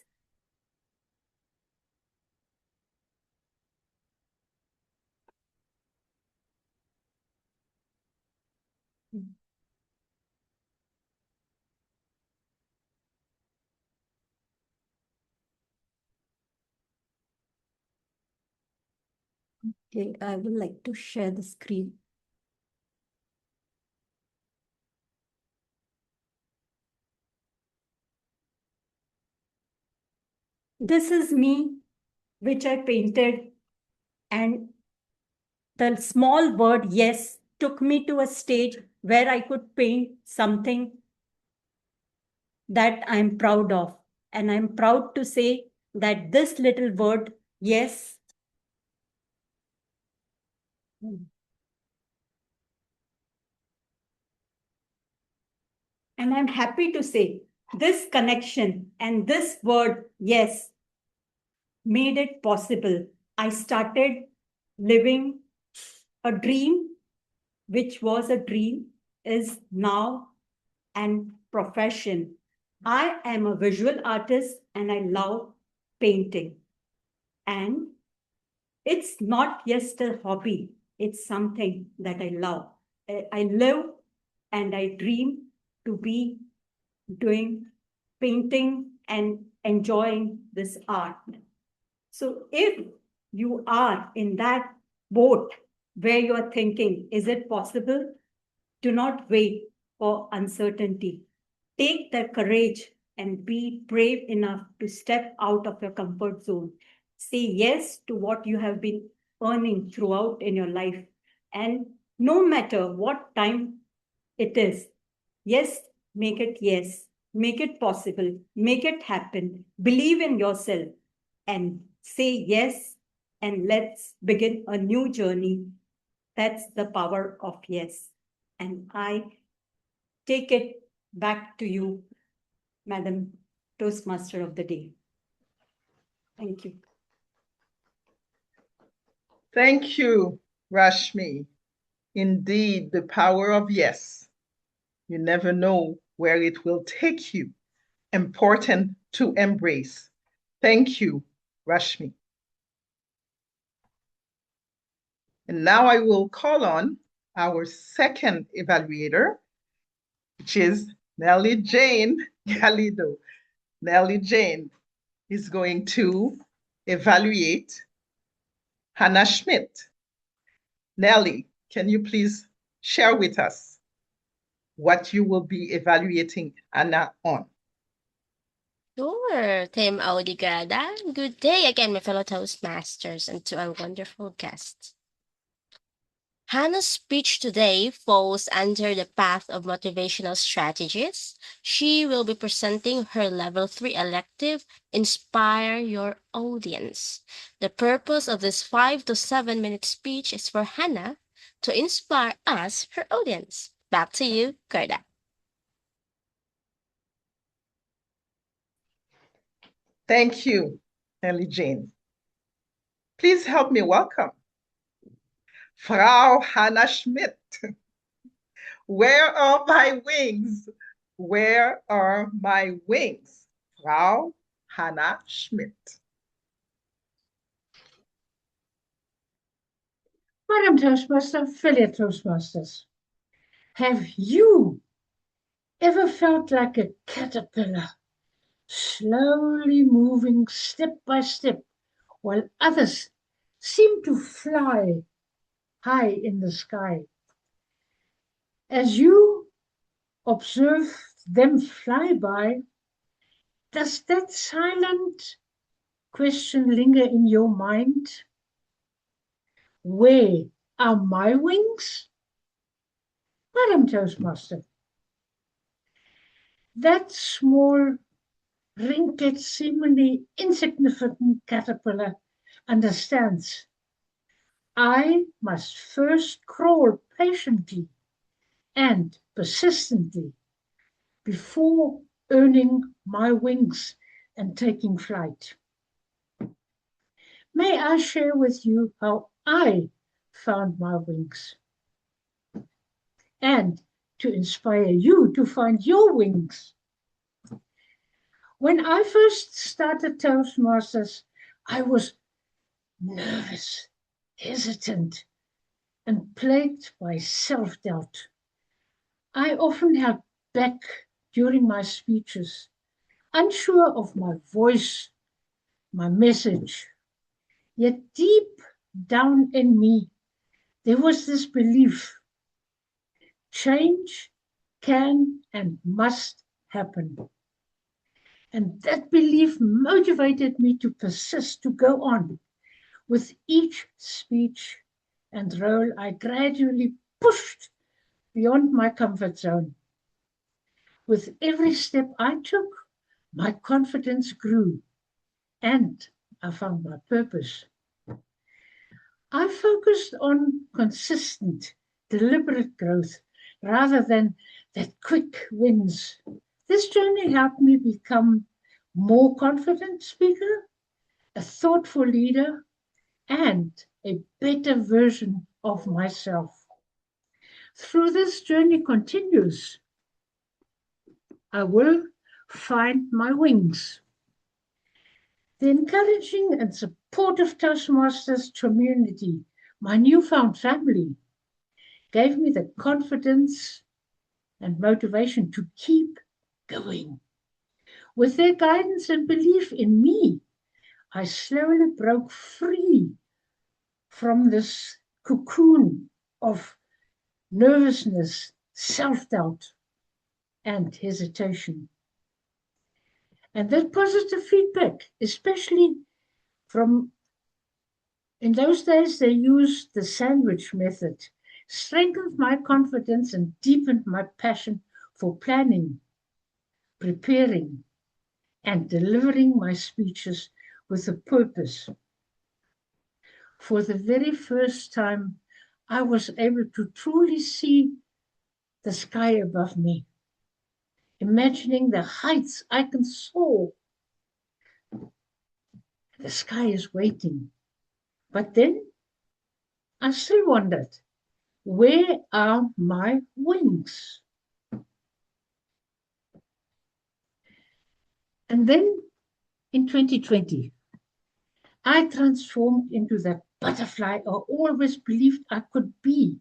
Okay, I would like to share the screen. This is me, which I painted, and the small word yes took me to a stage where I could paint something that I'm proud of. And I'm proud to say that this little word, yes, and I'm happy to say this connection and this word, yes, made it possible. I started living a dream, which was a dream, is now an profession. I am a visual artist and I love painting. And it's not just a hobby, it's something that I love. I live and I dream to be doing painting and enjoying this art. So if you are in that boat where you are thinking, is it possible? Do not wait for uncertainty. Take the courage and be brave enough to step out of your comfort zone. Say yes to what you have been earning throughout in your life. And no matter what time it is, yes, make it yes. Make it possible. Make it happen. Believe in yourself and say yes. And let's begin a new journey. That's the power of yes. And I take it back to you, Madam Toastmaster of the Day. Thank you. Thank you, Rashmi. Indeed, the power of yes. You never know where it will take you. Important to embrace. Thank you, Rashmi. And now I will call on our second evaluator, which is Nellie Jane Galido. Nellie Jane is going to evaluate Hannah Schmidt. Nellie, can you please share with us what you will be evaluating Hannah on? Sure, TMOD Guerdah. Good day again, my fellow Toastmasters, and to our wonderful guests. Hannah's speech today falls under the path of motivational strategies. She will be presenting her Level 3 elective, Inspire Your Audience. The purpose of this 5 to 7 minute speech is for Hannah to inspire us, her audience. Back to you, Guerdah. Thank you, Nellie Jane. Please help me welcome Frau Hannah Schmidt. Where are my wings? Where are my wings? Frau Hannah Schmidt. Madam Toastmaster, fellow Toastmasters, have you ever felt like a caterpillar, slowly moving step by step, while others seem to fly high in the sky? As you observe them fly by, does that silent question linger in your mind? Where are my wings? Madam Toastmaster, that small, wrinkled, seemingly insignificant caterpillar understands. I must first crawl patiently and persistently before earning my wings and taking flight. May I share with you how I found my wings and to inspire you to find your wings. When I first started Toastmasters, I was nervous, hesitant, and plagued by self-doubt. I often held back during my speeches, unsure of my voice, my message. Yet deep down in me, there was this belief: change can and must happen. And that belief motivated me to persist, to go on. With each speech and role, I gradually pushed beyond my comfort zone. With every step I took, my confidence grew and I found my purpose. I focused on consistent, deliberate growth rather than that quick wins. This journey helped me become a more confident speaker, a thoughtful leader, and a better version of myself. Through this journey continues, I will find my wings. The encouraging and supportive Toastmasters community, my newfound family, gave me the confidence and motivation to keep going. With their guidance and belief in me, I slowly broke free from this cocoon of nervousness, self-doubt, and hesitation. And that positive feedback, especially from, in those days they used the sandwich method, strengthened my confidence and deepened my passion for planning, preparing, and delivering my speeches with a purpose. For the very first time, I was able to truly see the sky above me, imagining the heights I can soar. The sky is waiting. But then I still wondered, where are my wings? And then in 2020, I transformed into that butterfly I always believed I could be,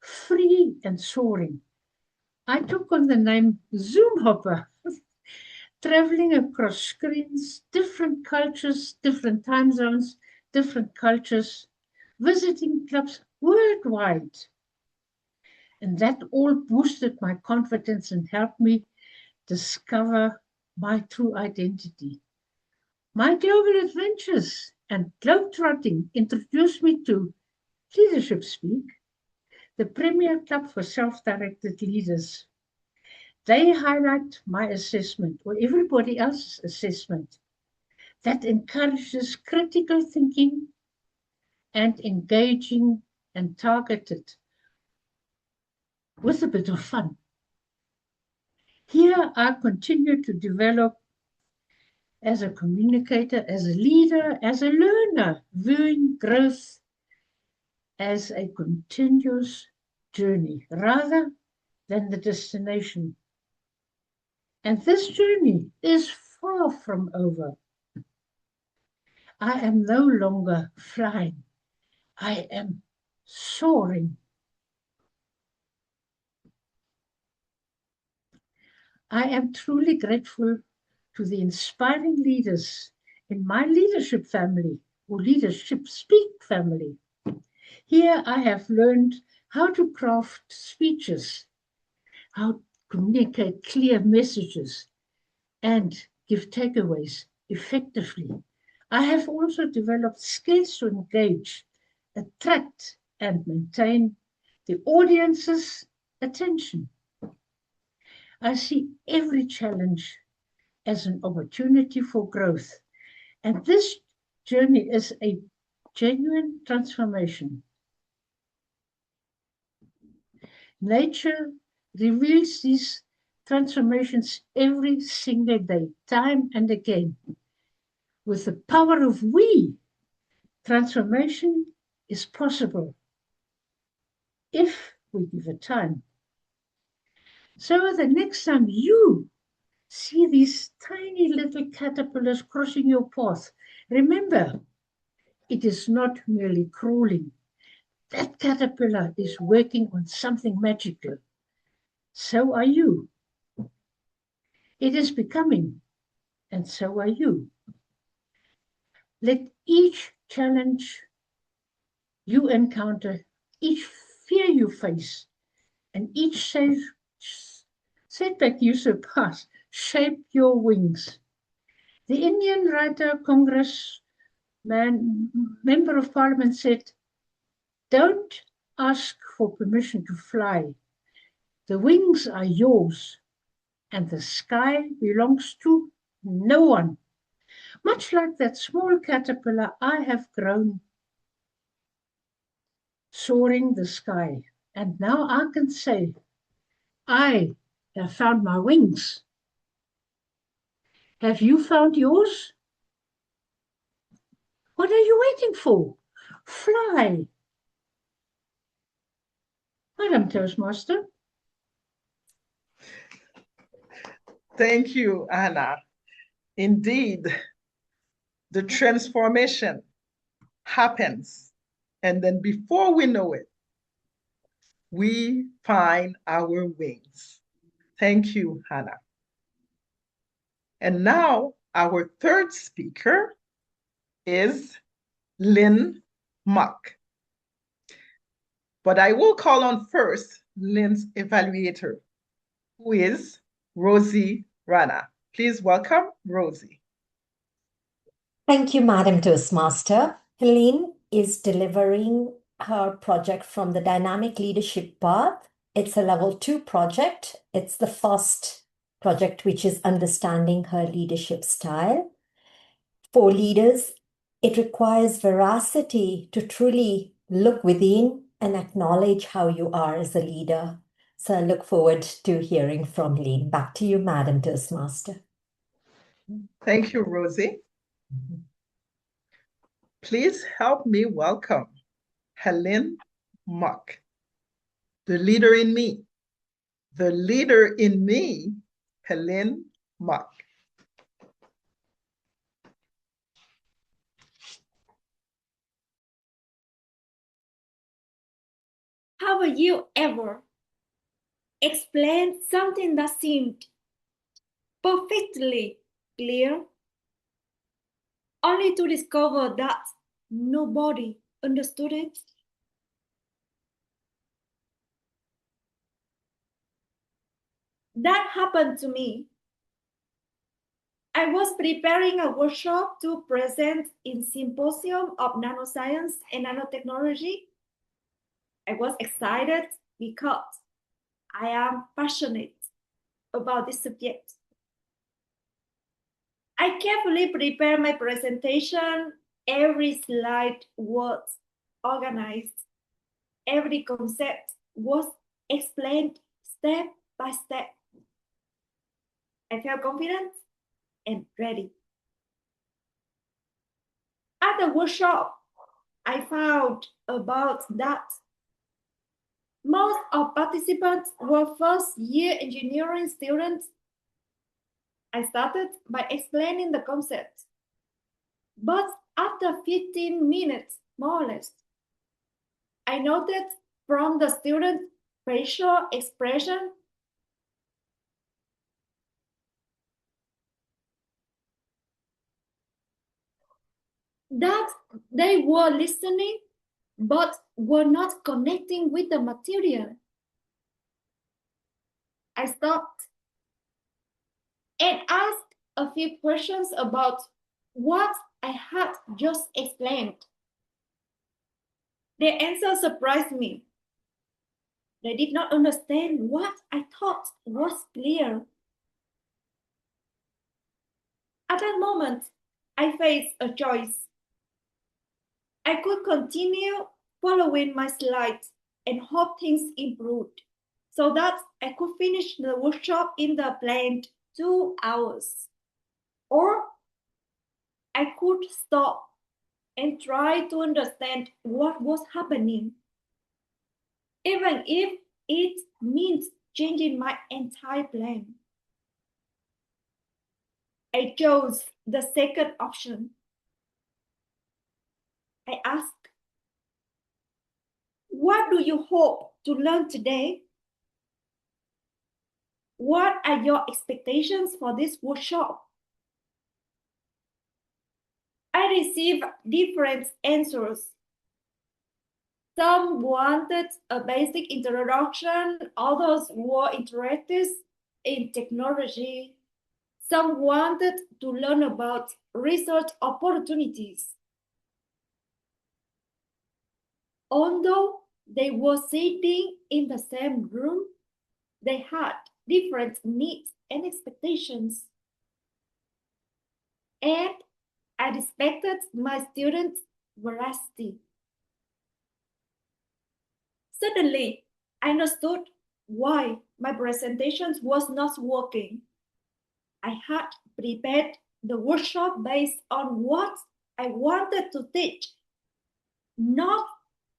free and soaring. I took on the name Zoom Hopper, traveling across screens, different cultures, different time zones, different cultures, visiting clubs worldwide. And that all boosted my confidence and helped me discover my true identity. My global adventures and globetrotting introduced me to Leadership Speak, the premier club for self-directed leaders. They highlight my assessment or everybody else's assessment that encourages critical thinking and engaging and targeted with a bit of fun. Here I continue to develop as a communicator, as a leader, as a learner, viewing growth as a continuous journey rather than the destination. And this journey is far from over. I am no longer flying. I am soaring. I am truly grateful to the inspiring leaders in my leadership family, or Leadership Speak family. Here I have learned how to craft speeches, how to communicate clear messages, and give takeaways effectively. I have also developed skills to engage, attract, and maintain the audience's attention. I see every challenge as an opportunity for growth, and this journey is a genuine transformation. Nature reveals these transformations every single day, time and again. With the power of we, transformation is possible if we give it time. So the next time you see these tiny little caterpillars crossing your path, remember, it is not merely crawling. That caterpillar is working on something magical. So are you. It is becoming, and so are you. Let each challenge you encounter, each fear you face, and each setback you surpass shape your wings. The Indian writer, member of parliament said, "Don't ask for permission to fly. The wings are yours, and the sky belongs to no one." Much like that small caterpillar, I have grown soaring the sky. And now I can say, I have found my wings. Have you found yours? What are you waiting for? Fly. Madam Toastmaster. Thank you, Anna. Indeed, the transformation happens, and then before we know it, we find our wings. Thank you, Hannah. And now our third speaker is Hmok. But I will call on first LS Evaluator, who is Rozy Rana. Please welcome Rozy. Thank you, Madam Toastmaster. Helene is delivering her project from the Dynamic Leadership Path. It's a level 2 project. It's the first project which is understanding her leadership style. For leaders, it requires veracity to truly look within and acknowledge how you are as a leader. So I look forward to hearing from Helene. Back to you, Madam Toastmaster. Thank you, Rozy. Please help me welcome Hmok, the leader in me. The leader in me, Hmok. Have you ever explained something that seemed perfectly clear, only to discover that nobody understood it? That happened to me. I was preparing a workshop to present in Symposium of Nanoscience and Nanotechnology. I was excited because I am passionate about this subject. I carefully prepared my presentation. Every slide was organized. Every concept was explained step by step. I felt confident and ready. At the workshop, I found about that most of participants were first-year engineering students. I started by explaining the concept, but after 15 minutes, more or less, I noted from the student facial expression that they were listening but were not connecting with the material. I stopped and asked a few questions about what I had just explained. Their answer surprised me. They did not understand what I thought was clear. At that moment, I faced a choice. I could continue following my slides and hope things improved so that I could finish the workshop in the planned 2 hours. Or I could stop and try to understand what was happening, even if it means changing my entire plan. I chose the second option. I asked, what do you hope to learn today? What are your expectations for this workshop? I received different answers. Some wanted a basic introduction, others were interested in technology. Some wanted to learn about research opportunities. Although they were sitting in the same room, they had different needs and expectations. And I respected my students' veracity. Suddenly, I understood why my presentation was not working. I had prepared the workshop based on what I wanted to teach, not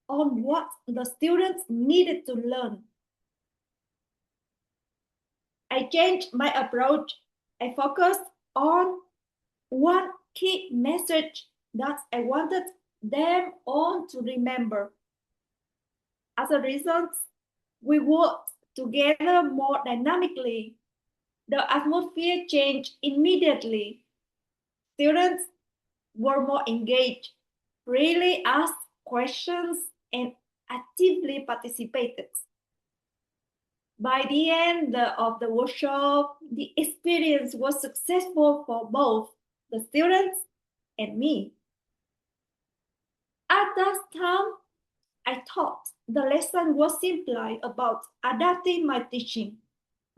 on what the students needed to learn. I changed my approach. I focused on one key message that I wanted them all to remember. As a result, we worked together more dynamically. The atmosphere changed immediately. Students were more engaged, really asked questions, and actively participated. By the end of the workshop, the experience was successful for both the students and me. At that time, I thought the lesson was simply about adapting my teaching.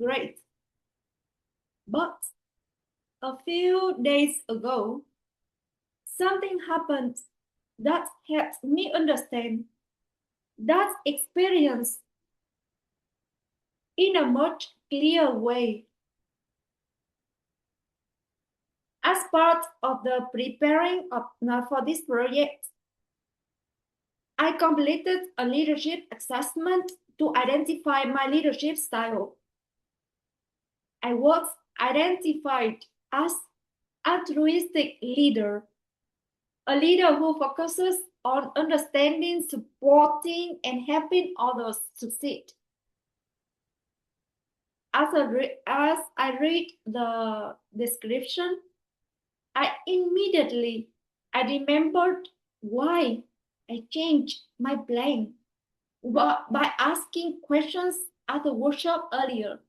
Great. But a few days ago, something happened that helped me understand that experience in a much clearer way. As part of the preparing for this project, I completed a leadership assessment to identify my leadership style. I was identified as altruistic leader, a leader who focuses on understanding, supporting, and helping others succeed. As I read the description, I remembered why I changed my plan by asking questions at the workshop earlier.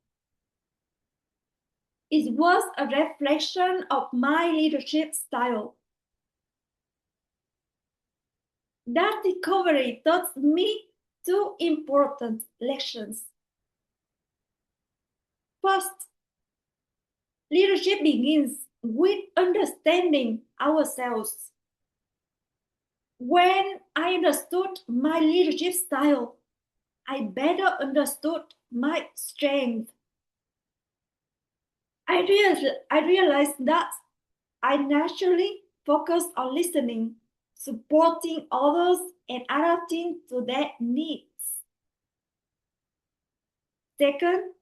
It was a reflection of my leadership style. That discovery taught me two important lessons. First, leadership begins with understanding ourselves. When I understood my leadership style, I better understood my strength. I realized that I naturally focused on listening, supporting others, and adapting to their needs. Second,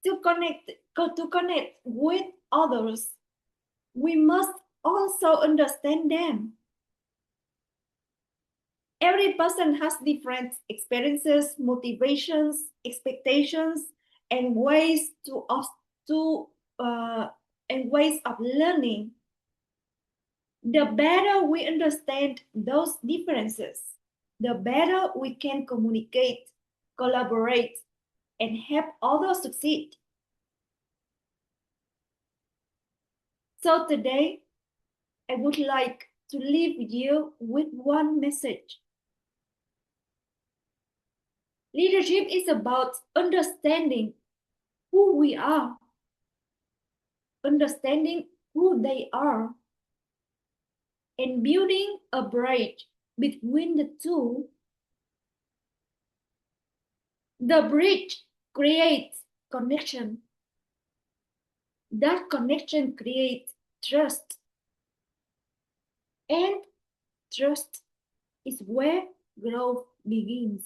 to connect with others, we must also understand them. Every person has different experiences, motivations, expectations, and ways of learning. The better we understand those differences, the better we can communicate, collaborate, and help others succeed. So today, I would like to leave you with one message. Leadership is about understanding who we are, understanding who they are, and building a bridge between the two. The bridge creates connection. That connection creates trust. And trust is where growth begins.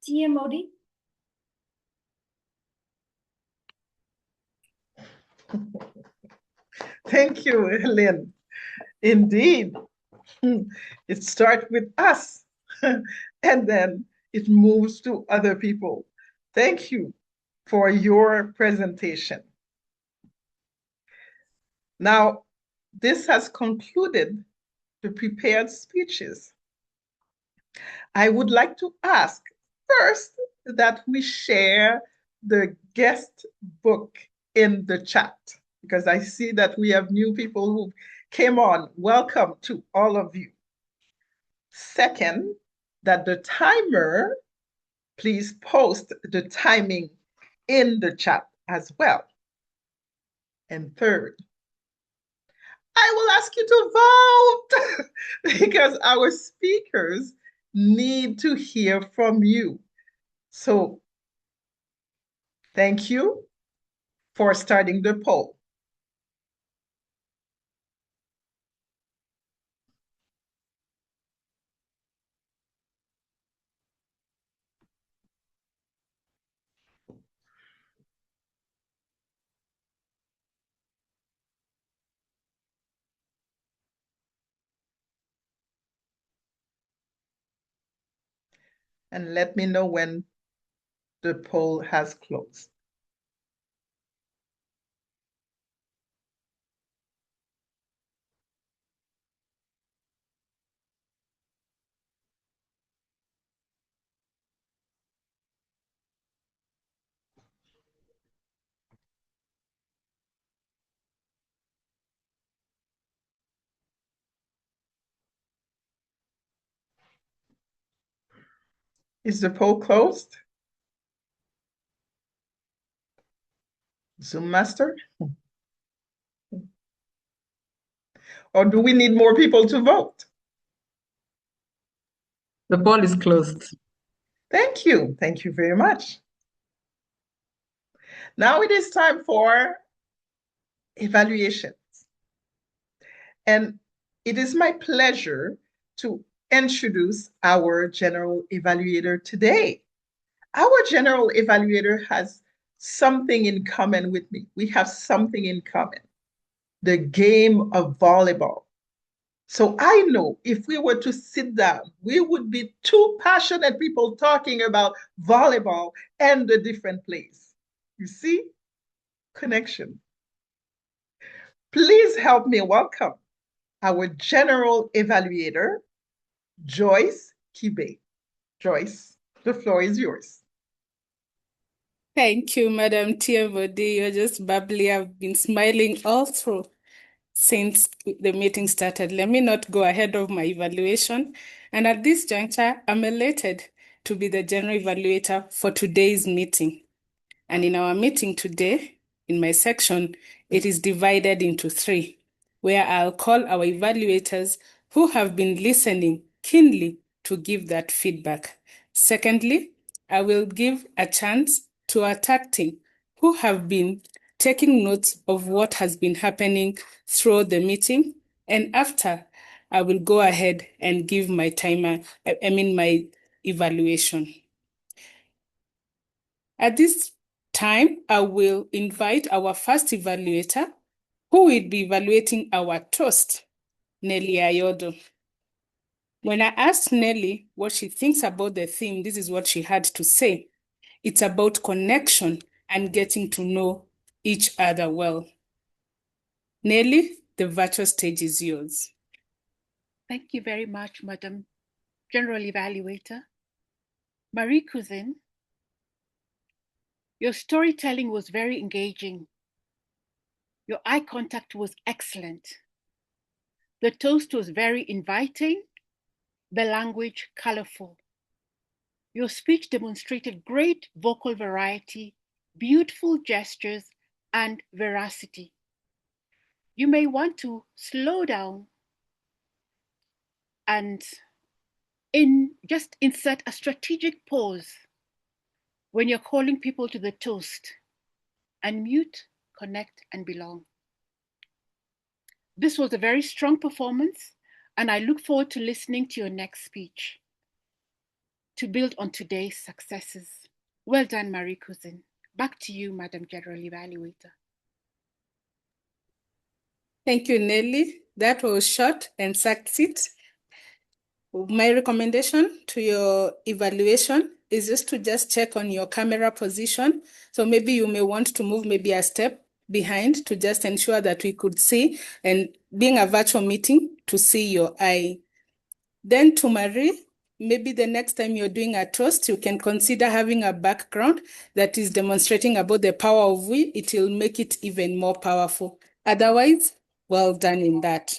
TMOD. Thank you, Lynn. Indeed, it starts with us and then it moves to other people. Thank you for your presentation. Now, this has concluded the prepared speeches. I would like to ask first that we share the guest book in the chat, because I see that we have new people who came on. Welcome to all of you. Second, that the timer, please post the timing in the chat as well. And third, I will ask you to vote because our speakers need to hear from you. So thank you for starting the poll. And let me know when the poll has closed. Is the poll closed? Zoom master? Or do we need more people to vote? The poll is closed. Thank you. Thank you very much. Now it is time for evaluations. And it is my pleasure to introduce our general evaluator today. Our general evaluator has something in common with me. We have something in common, the game of volleyball. So I know if we were to sit down, we would be two passionate people talking about volleyball and the different plays. You see? Connection. Please help me welcome our general evaluator, Joyce Kibe. Joyce, the floor is yours. Thank you, Madam TMOD. You're just bubbly. I've been smiling all through since the meeting started. Let me not go ahead of my evaluation. And at this juncture, I'm elated to be the general evaluator for today's meeting. And in our meeting today, in my section, it is divided into 3, where I'll call our evaluators who have been listening keenly to give that feedback. Secondly, I will give a chance to our tag team who have been taking notes of what has been happening through the meeting. And after, I will go ahead and give my my evaluation. At this time, I will invite our first evaluator, who will be evaluating our toast, Nelly Ayodo. When I asked Nelly what she thinks about the theme, this is what she had to say. It's about connection and getting to know each other well. Nelly, the virtual stage is yours. Thank you very much, Madam General Evaluator. Marie Cusin, your storytelling was very engaging. Your eye contact was excellent. The toast was very inviting, the language colorful. Your speech demonstrated great vocal variety, beautiful gestures, and veracity. You may want to slow down and just insert a strategic pause when you're calling people to the toast. Unmute, connect, and belong. This was a very strong performance, and I look forward to listening to your next speech to build on today's successes. Well done, Marie Cusin. Back to you, Madam General Evaluator. Thank you, Nelly. That was short and succinct. My recommendation to your evaluation is just check on your camera position. So maybe you may want to move maybe a step behind to just ensure that we could see, and being a virtual meeting, to see your eye. Then to Marie, maybe the next time you're doing a toast, you can consider having a background that is demonstrating about the power of we. It will make it even more powerful. Otherwise, well done in that.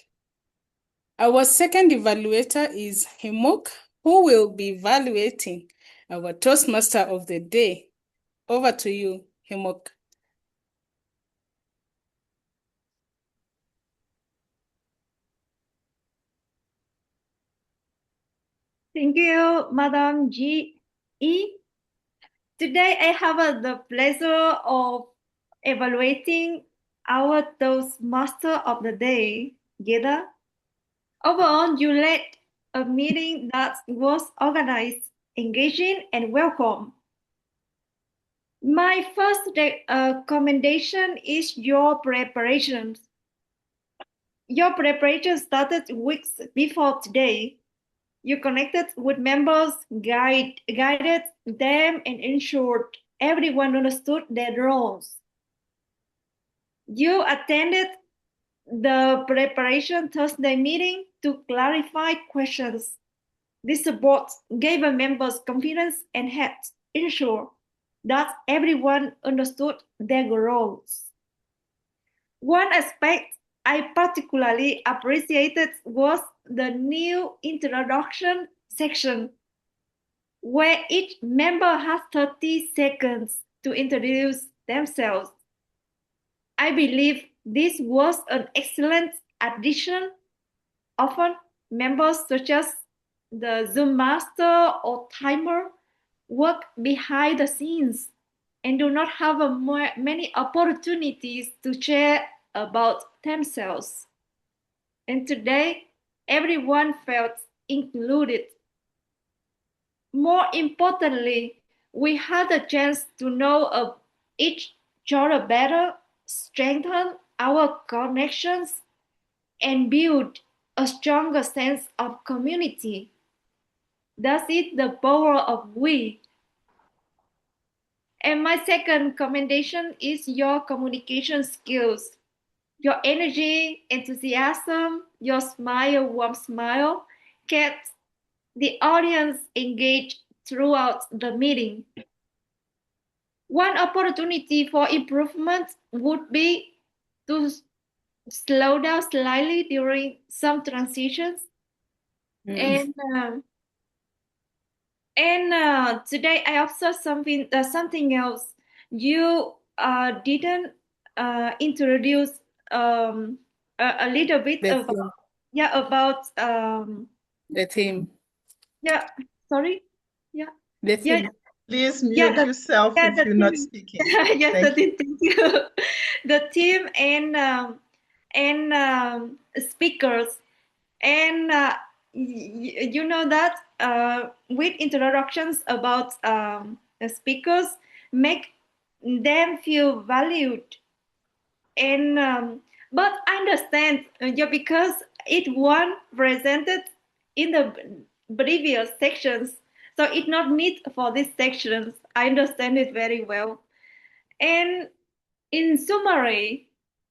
Our second evaluator is Hmok, who will be evaluating our Toastmaster of the day. Over to you, Hmok. Thank you, Madam G.E. Today, I have the pleasure of evaluating our Toastmaster of the day, Guerdah. Overall, you led a meeting that was organized, engaging, and welcome. My first commendation is your preparations. Your preparation started weeks before today. You connected with members, guided them, and ensured everyone understood their roles. You attended the preparation Thursday meeting to clarify questions. This support gave the members confidence and helped ensure that everyone understood their roles. One aspect I particularly appreciated was the new introduction section, where each member has 30 seconds to introduce themselves. I believe this was an excellent addition. Often, members such as the Zoom master or timer work behind the scenes and do not have many opportunities to share about themselves. And today, everyone felt included. More importantly, we had a chance to know each other better, strengthen our connections, and build a stronger sense of community. That is the power of we. And my second commendation is your communication skills. Your energy, enthusiasm, your smile, warm smile, kept the audience engaged throughout the meeting. One opportunity for improvement would be to slow down slightly during some transitions. And today I observed something else. You didn't introduce a little bit about the theme. Yeah, sorry. Yeah. The theme. Please mute yourself if you're not speaking. Yes, thank you. The team and speakers, and you know that with introductions about speakers make them feel valued, and but I understand because it was presented in the previous sections, so it's not need for these sections. I understand it very well. And in summary,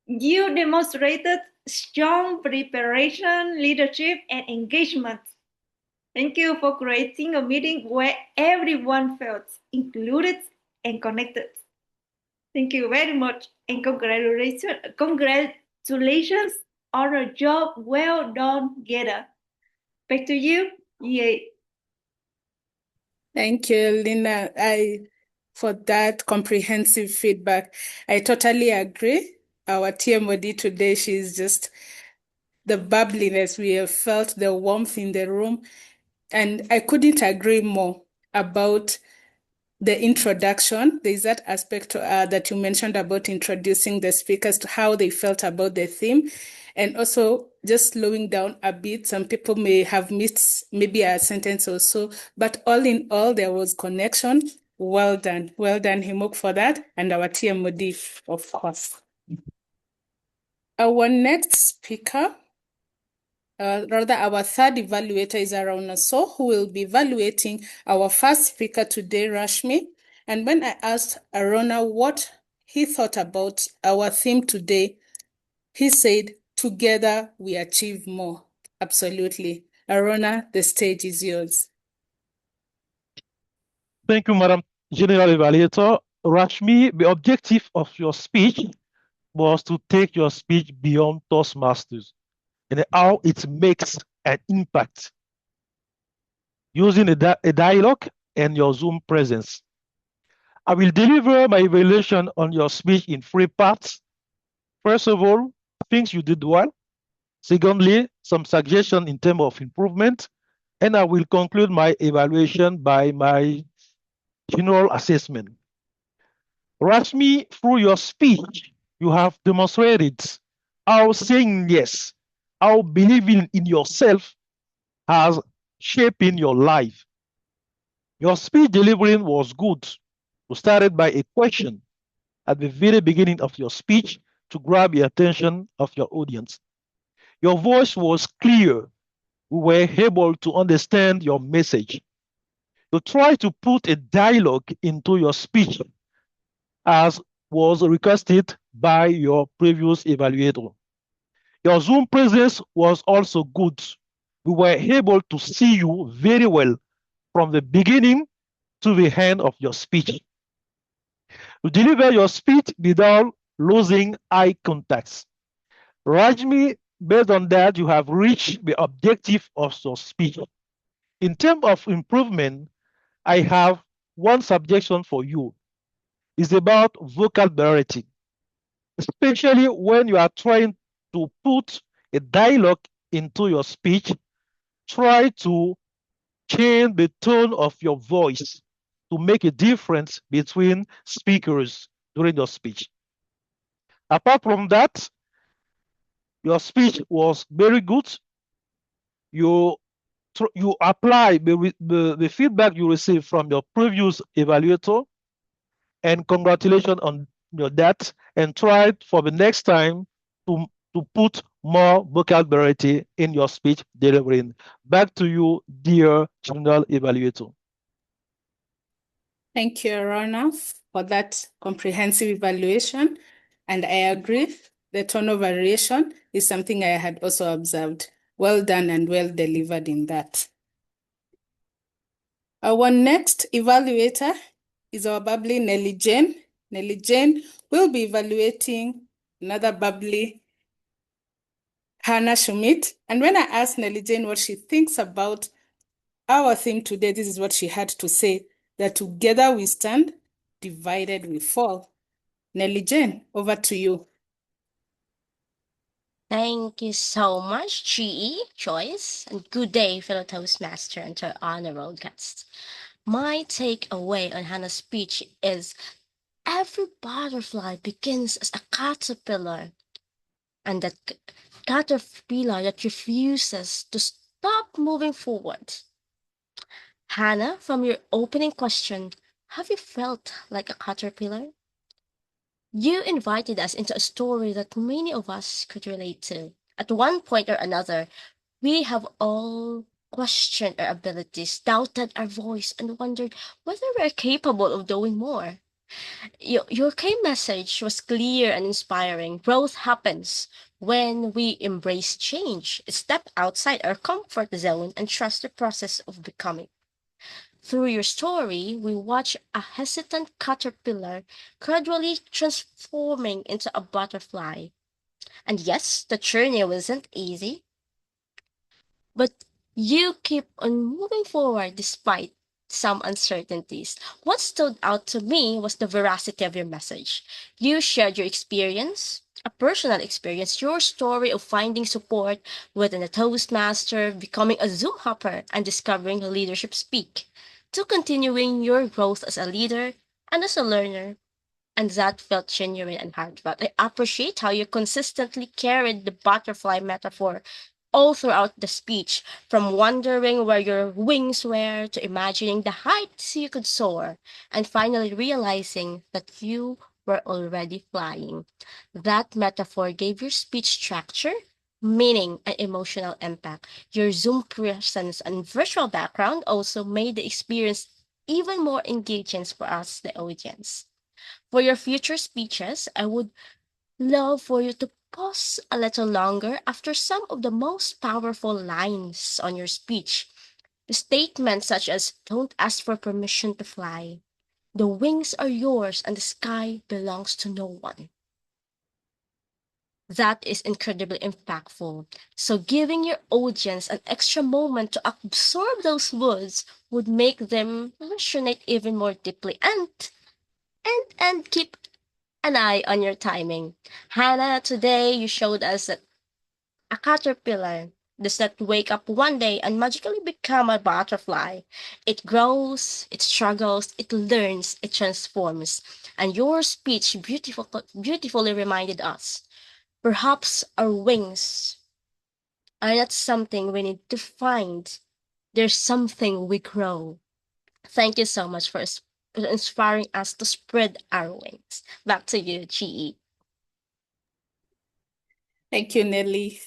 you demonstrated strong preparation, leadership, and engagement. Thank you for creating a meeting where everyone felt included and connected. Thank you very much, and congratulations on a job well done, Guerdah. Back to you, Ye. Thank you, Lina, for that comprehensive feedback. I totally agree. Our TMOD today, she's just the bubbliness. We have felt the warmth in the room. And I couldn't agree more about the introduction. There's that aspect that you mentioned about introducing the speakers to how they felt about the theme. And also just slowing down a bit. Some people may have missed maybe a sentence or so, but all in all, there was connection. Well done. Well done, Hmok, for that. And our TMOD, of course. Our next speaker, our third evaluator is Arouna Sow, who will be evaluating our first speaker today, Rashmi. And when I asked Arouna what he thought about our theme today, he said, "Together we achieve more." Absolutely. Arouna, the stage is yours. Thank you, Madam General Evaluator. Rashmi, the objective of your speech was to take your speech beyond Toastmasters and how it makes an impact using a dialogue and your Zoom presence. I will deliver my evaluation on your speech in 3 parts. First of all, things you did well. Secondly, some suggestions in terms of improvement. And I will conclude my evaluation by my general assessment. Rashmi, through your speech, you have demonstrated how saying yes, how believing in yourself has shaping your life. Your speech delivering was good. You started by a question at the very beginning of your speech to grab the attention of your audience. Your voice was clear. We were able to understand your message. You try to put a dialogue into your speech as was requested by your previous evaluator. Your Zoom presence was also good. We were able to see you very well from the beginning to the end of your speech. You deliver your speech without losing eye contacts. Rashmi, based on that, you have reached the objective of your speech. In terms of improvement, I have one suggestion for you. It's about vocabulary, especially when you are trying to put a dialogue into your speech. Try to change the tone of your voice to make a difference between speakers during your speech. Apart from that, your speech was very good. You apply the feedback you received from your previous evaluator, and congratulations on that, and try for the next time to put more vocabulary in your speech delivering. Back to you, dear General Evaluator. Thank you, Arouna, for that comprehensive evaluation. And I agree, the tone of variation is something I had also observed. Well done and well delivered in that. Our next evaluator is our bubbly Nelly Jane. Nelly Jane will be evaluating another bubbly Hannah Schmidt. And when I asked Nelly Jane what she thinks about our theme today, this is what she had to say, that together we stand, divided we fall. Nelly Jane, over to you. Thank you so much, Joyce, and good day, fellow Toastmaster and to our honorable guests. My takeaway on Hannah's speech is every butterfly begins as a caterpillar, and that caterpillar that refuses to stop moving forward. Hannah, from your opening question, have you felt like a caterpillar? You invited us into a story that many of us could relate to. At one point or another, we have all questioned our abilities, doubted our voice, and wondered whether we are capable of doing more. Your key message was clear and inspiring. Growth happens when we embrace change, step outside our comfort zone, and trust the process of becoming. Through your story, we watch a hesitant caterpillar gradually transforming into a butterfly. And yes, the journey wasn't easy, but you keep on moving forward despite some uncertainties. What stood out to me was the veracity of your message. You shared your experience, a personal experience, your story of finding support within a Toastmaster, becoming a Zoom hopper, and discovering leadership speak, to continuing your growth as a leader and as a learner. And that felt genuine and heartfelt. I appreciate how you consistently carried the butterfly metaphor all throughout the speech, from wondering where your wings were to imagining the heights you could soar, and finally realizing that you were already flying. That metaphor gave your speech structure, meaning, and emotional impact. Your Zoom presence and virtual background also made the experience even more engaging for us, the audience. For your future speeches, I would love for you to pause a little longer after some of the most powerful lines on your speech. Statements such as, "Don't ask for permission to fly. The wings are yours and the sky belongs to no one." That is incredibly impactful. So giving your audience an extra moment to absorb those words would make them resonate even more deeply and keep an eye on your timing. Hannah, today you showed us that a caterpillar does not wake up one day and magically become a butterfly. It grows, it struggles, it learns, it transforms. And your speech beautifully reminded us. Perhaps our wings are not something we need to find. There's something we grow. Thank you so much for inspiring us to spread our wings. Back to you, GE. Thank you, Nelly.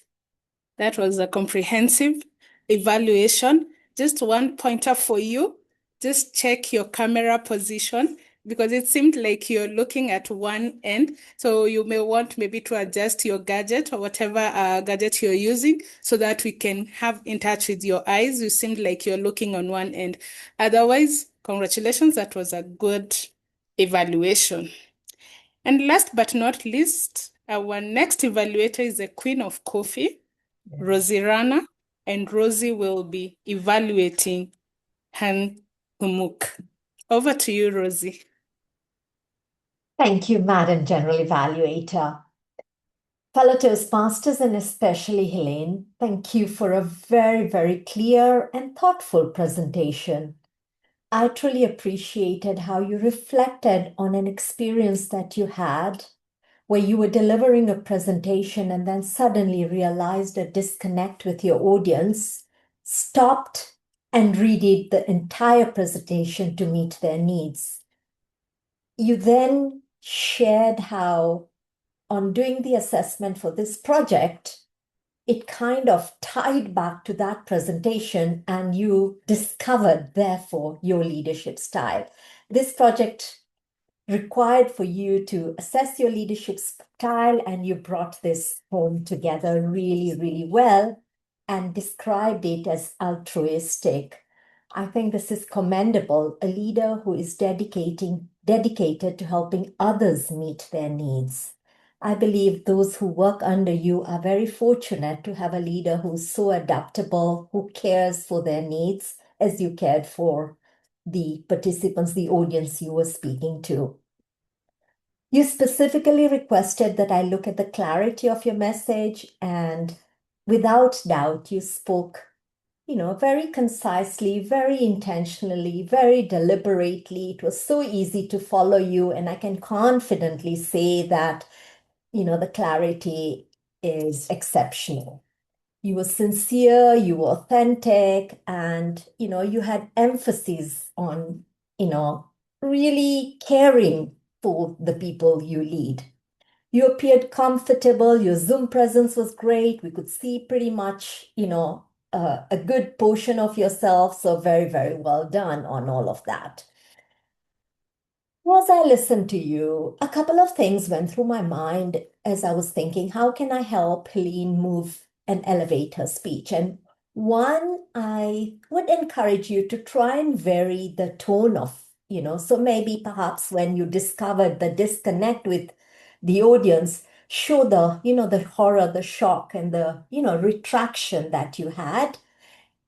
That was a comprehensive evaluation. Just one pointer for you. Just check your camera position because it seemed like you're looking at one end. So you may want maybe to adjust your gadget or whatever gadget you're using so that we can have in touch with your eyes. You seemed like you're looking on one end. Otherwise, congratulations. That was a good evaluation. And last but not least, our next evaluator is the Queen of Coffee, Rozy Rana, and Rozy will be evaluating Hmok. Over to you, Rozy. Thank you, Madam General Evaluator. Fellow Toastmasters and especially Helene, thank you for a very, very clear and thoughtful presentation. I truly appreciated how you reflected on an experience that you had where you were delivering a presentation and then suddenly realized a disconnect with your audience, stopped and redid the entire presentation to meet their needs. You then shared how, on doing the assessment for this project, it kind of tied back to that presentation and you discovered, therefore, your leadership style. This project required for you to assess your leadership style, and you brought this home together really, really well and described it as altruistic. I think this is commendable, a leader who is dedicated to helping others meet their needs. I believe those who work under you are very fortunate to have a leader who's so adaptable, who cares for their needs as you cared for the participants, the audience you were speaking to. You specifically requested that I look at the clarity of your message, and without doubt, you spoke, very concisely, very intentionally, very deliberately. It was so easy to follow you, and I can confidently say that, the clarity is exceptional. You were sincere, you were authentic, and, you had emphasis on, really caring for the people you lead. You appeared comfortable, your Zoom presence was great. We could see pretty much, a good portion of yourself. So very, very well done on all of that. As I listened to you, a couple of things went through my mind as I was thinking, how can I help Helene move and elevate her speech? And One, I would encourage you to try and vary the tone of, so maybe perhaps when you discovered the disconnect with the audience, show the horror, the shock, and the, retraction that you had.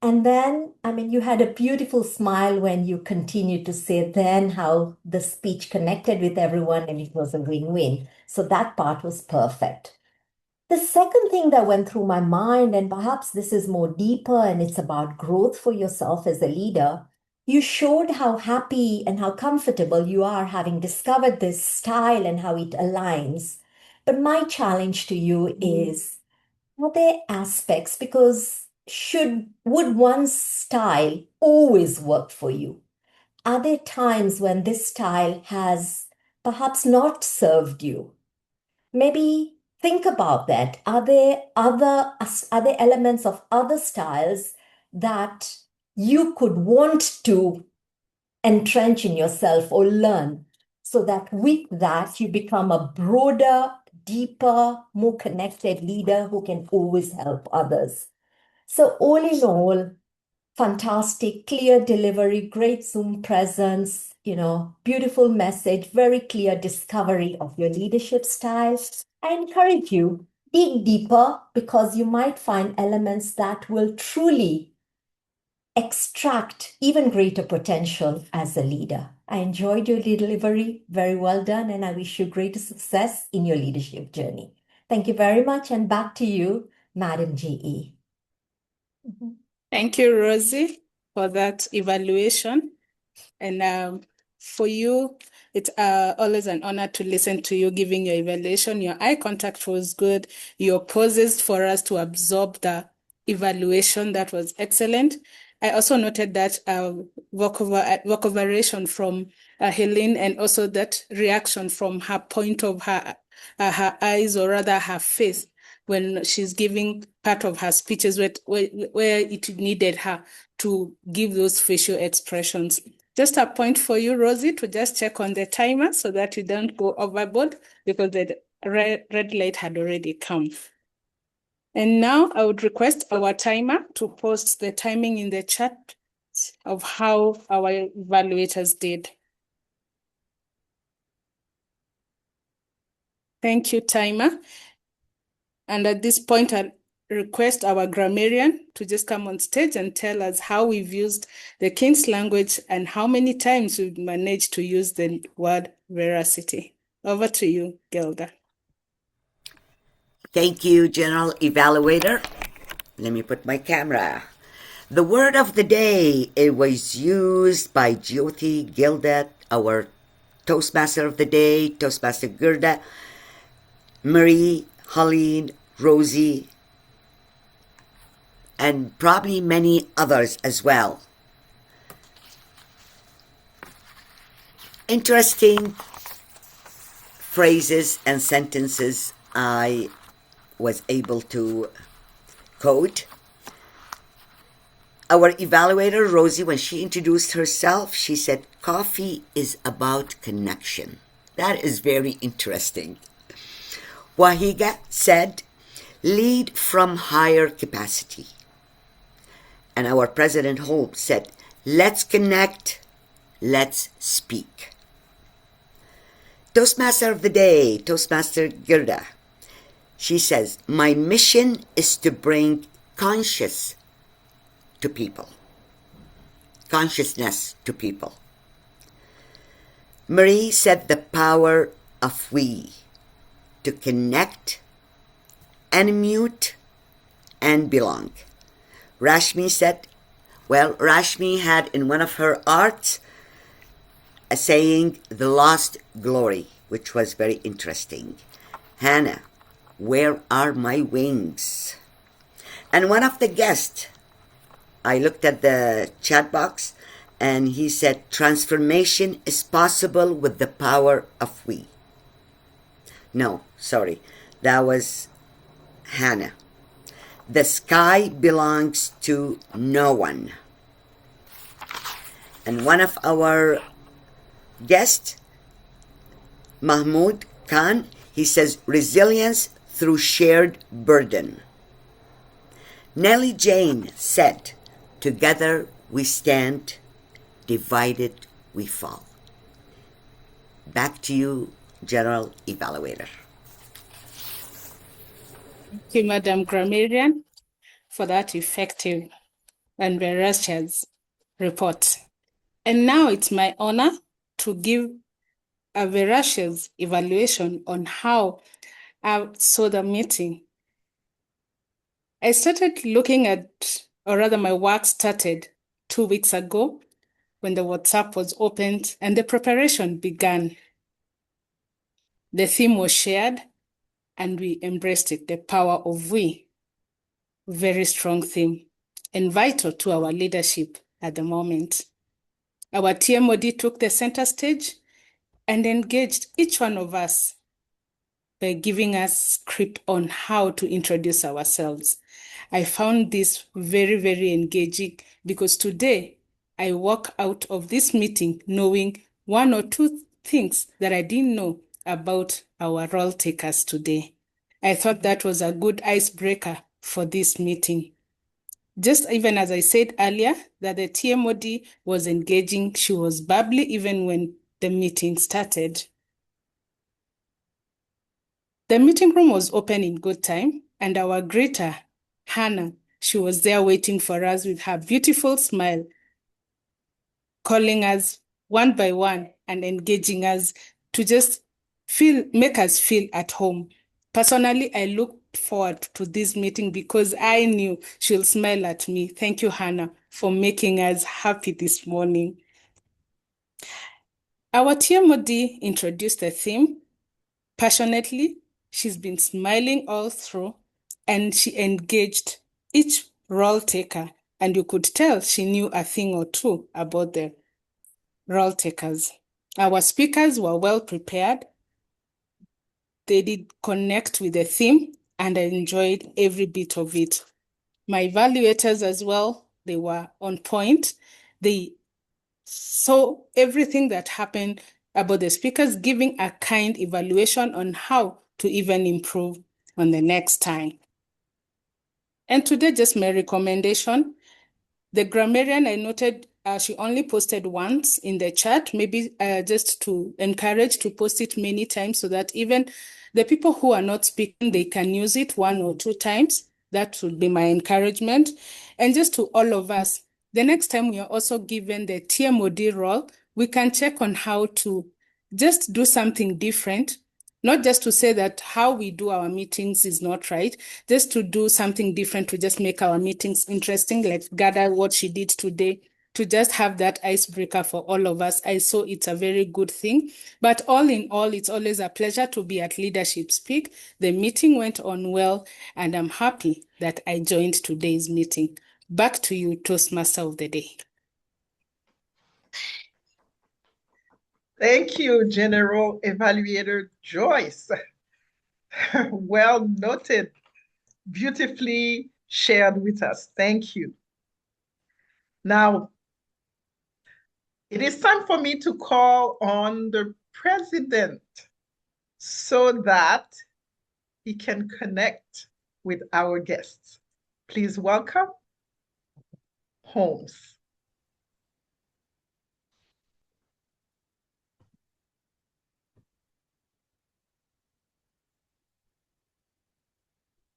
And then, I mean, you had a beautiful smile when you continued to say then how the speech connected with everyone and it was a win-win. So that part was perfect. The second thing that went through my mind, and perhaps this is more deeper and it's about growth for yourself as a leader, you showed how happy and how comfortable you are having discovered this style and how it aligns. But my challenge to you is, are there aspects, because would one style always work for you? Are there times when this style has perhaps not served you? Maybe think about that. Are there elements of other styles that you could want to entrench in yourself or learn, so that with that you become a broader, deeper, more connected leader who can always help others? So all in all, fantastic, clear delivery, great Zoom presence, beautiful message, very clear discovery of your leadership style. I encourage you, dig deeper, because you might find elements that will truly extract even greater potential as a leader. I enjoyed your delivery. Very well done. And I wish you greater success in your leadership journey. Thank you very much. And back to you, Madam GE. Thank you, Rosie, for that evaluation. And for you, it's always an honor to listen to you giving your evaluation. Your eye contact was good. Your pauses for us to absorb the evaluation, that was excellent. I also noted that vocabulation from Helene, and also that reaction from her point of her eyes, or rather her face, when she's giving part of her speeches where it needed her to give those facial expressions. Just a point for you, Rosie, to just check on the timer so that you don't go overboard, because the red light had already come. And now I would request our timer to post the timing in the chat of how our evaluators did. Thank you, timer. And at this point, I'll request our grammarian to just come on stage and tell us how we've used the King's language and how many times we've managed to use the word veracity. Over to you, Guerdah. Thank you, General Evaluator. Let me put my camera. The word of the day, it was used by Jyoti Guerdah, our Toastmaster of the day, Toastmaster Guerdah, Marie, Helene, Rosie, and probably many others as well. Interesting phrases and sentences I was able to quote. Our evaluator, Rosie, when she introduced herself, she said, coffee is about connection. That is very interesting. Wahiga said, lead from higher capacity. And our President Holmes said, let's connect, let's speak. Toastmaster of the day, Toastmaster Guerdah. She says, my mission is to bring consciousness to people. Marie said the power of we, to connect, unmute, and belong. Rashmi said, Rashmi had in one of her arts a saying, the lost glory, which was very interesting. Hannah, where are my wings? And one of the guests, I looked at the chat box, and he said, transformation is possible with the power of we. No, sorry, that was Hannah. The sky belongs to no one. And one of our guests, Mahmoud Khan, he says, resilience through shared burden. Nellie Jane said, "Together we stand, divided we fall." Back to you, General Evaluator. Thank you, Madam Grammarian, for that effective and veracious report. And now it's my honor to give a veracious evaluation on how I saw the meeting. I started looking at, or rather my work started 2 weeks ago when the WhatsApp was opened and the preparation began. The theme was shared and we embraced it, the power of we. Very strong theme and vital to our leadership at the moment. Our TMOD took the center stage and engaged each one of us by giving us script on how to introduce ourselves. I found this very, very engaging because today I walk out of this meeting knowing one or two things that I didn't know about our role takers today. I thought that was a good icebreaker for this meeting. Just even as I said earlier, that the TMOD was engaging, she was bubbly even when the meeting started. The meeting room was open in good time, and our greeter, Hannah, she was there waiting for us with her beautiful smile, calling us one by one and engaging us to just make us feel at home. Personally, I looked forward to this meeting because I knew she'll smile at me. Thank you, Hannah, for making us happy this morning. Our TMOD introduced the theme passionately. She's been smiling all through, and she engaged each role taker, and you could tell she knew a thing or two about the role takers. Our speakers were well prepared. They did connect with the theme, and I enjoyed every bit of it. My evaluators as well, they were on point. They saw everything that happened about the speakers, giving a kind evaluation on how to even improve on the next time. And today, just my recommendation, the grammarian, I noted she only posted once in the chat, maybe just to encourage to post it many times so that even the people who are not speaking, they can use it 1 or 2 times. That would be my encouragement. And just to all of us, the next time we are also given the TMOD role, we can check on how to just do something different, not just to say that how we do our meetings is not right, just to do something different to just make our meetings interesting, like Guerdah, what she did today, to just have that icebreaker for all of us. I saw it's a very good thing. But all in all, it's always a pleasure to be at Leadership Speak. The meeting went on well, and I'm happy that I joined today's meeting. Back to you, Toastmaster of the Day. Thank you, General Evaluator Joyce. Well noted, beautifully shared with us. Thank you. Now, it is time for me to call on the president so that he can connect with our guests. Please welcome Holmes.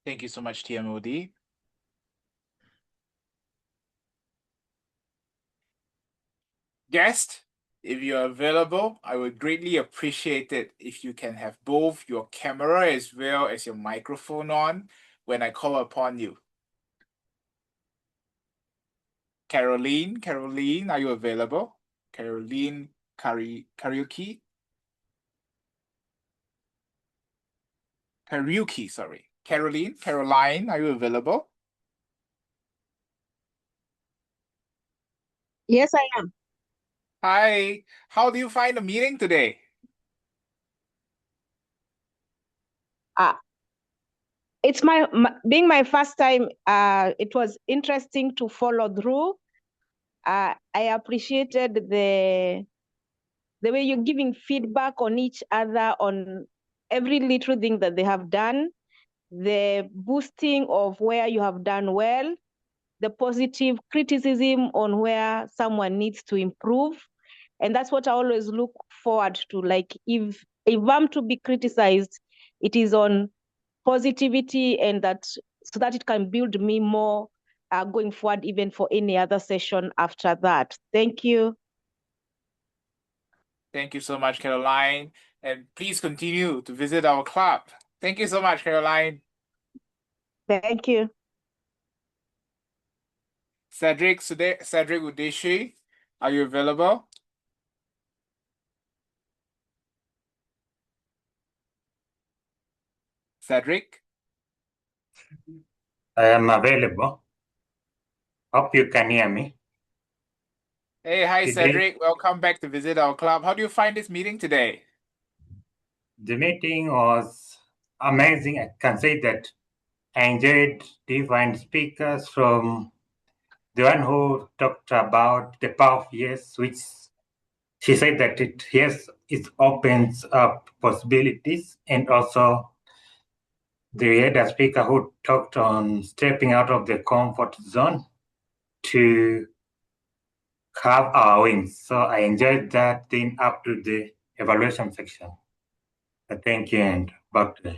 Thank you so much, TMOD. Guest, if you're available, I would greatly appreciate it if you can have both your camera as well as your microphone on when I call upon you. Caroline, are you available? Caroline Kariuki, sorry. Caroline, are you available? Yes, I am. Hi, how do you find the meeting today? It's being my first time. It was interesting to follow through. I appreciated the way you're giving feedback on each other on every little thing that they have done. the boosting of where you have done well, the positive criticism on where someone needs to improve. And that's what I always look forward to. Like if I'm to be criticized, it is on positivity, and that so that it can build me more going forward, even for any other session after that. Thank you. Thank you so much, Caroline. And please continue to visit our club. Thank you so much, Caroline. Thank you. Cedric Udeshi, are you available? Cedric? I am available. Hope you can hear me. Hey, hi, Today, Cedric. Welcome back to visit our club. How do you find this meeting today? the meeting was amazing. I can say that I enjoyed different speakers from the one who talked about the power of yes, which she said that it opens up possibilities, and also the other speaker who talked on stepping out of the comfort zone to have our wings. So I enjoyed that thing up to the evaluation section. Thank you, and back to you.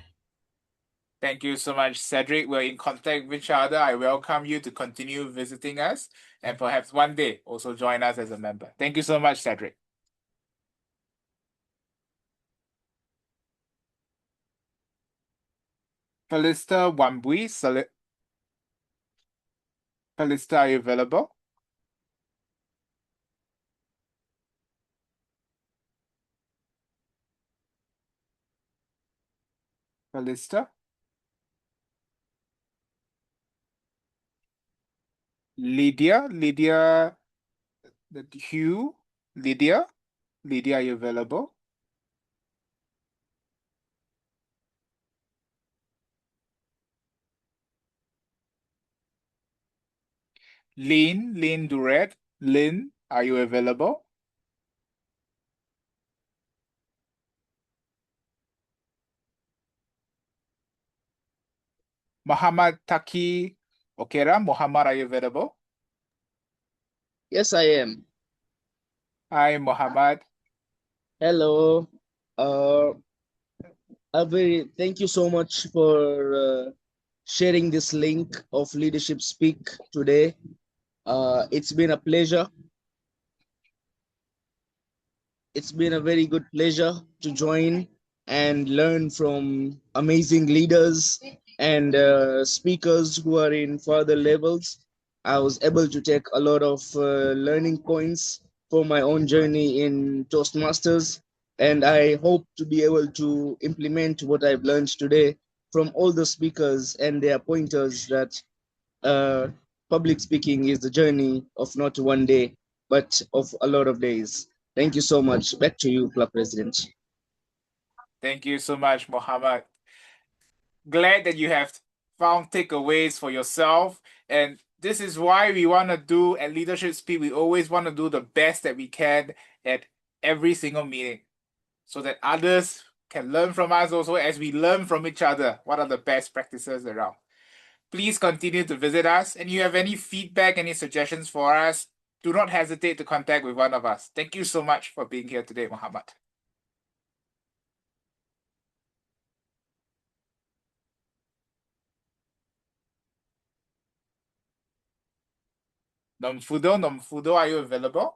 Thank you so much, Cedric. We're in contact with each other. I welcome you to continue visiting us and perhaps one day also join us as a member. Thank you so much, Cedric. Felista Wambui, Felista, are you available? Felista? Lydia, Hugh, Lydia, are you available? Lynn Duret, Lynn, are you available? Muhammad Taki Okera, Muhammad, are you available? Yes, I am. Hi, Muhammad. Hello. Thank you so much for sharing this link of Leadership Speak today. It's been a pleasure. It's been a very good pleasure to join and learn from amazing leaders and speakers who are in further levels. I was able to take a lot of learning points for my own journey in Toastmasters, and I hope to be able to implement what I've learned today from all the speakers and their pointers that public speaking is the journey of not one day, but of a lot of days. Thank you so much. Back to you, Club President. Thank you so much, Mohammed. Glad that you have found takeaways for yourself. And this is why we want to do at Leadership Speak. We always want to do the best that we can at every single meeting so that others can learn from us also as we learn from each other. What are the best practices around? Please continue to visit us. And if you have any feedback, any suggestions for us, do not hesitate to contact with one of us. Thank you so much for being here today, Mohammed. Nomfudo, are you available?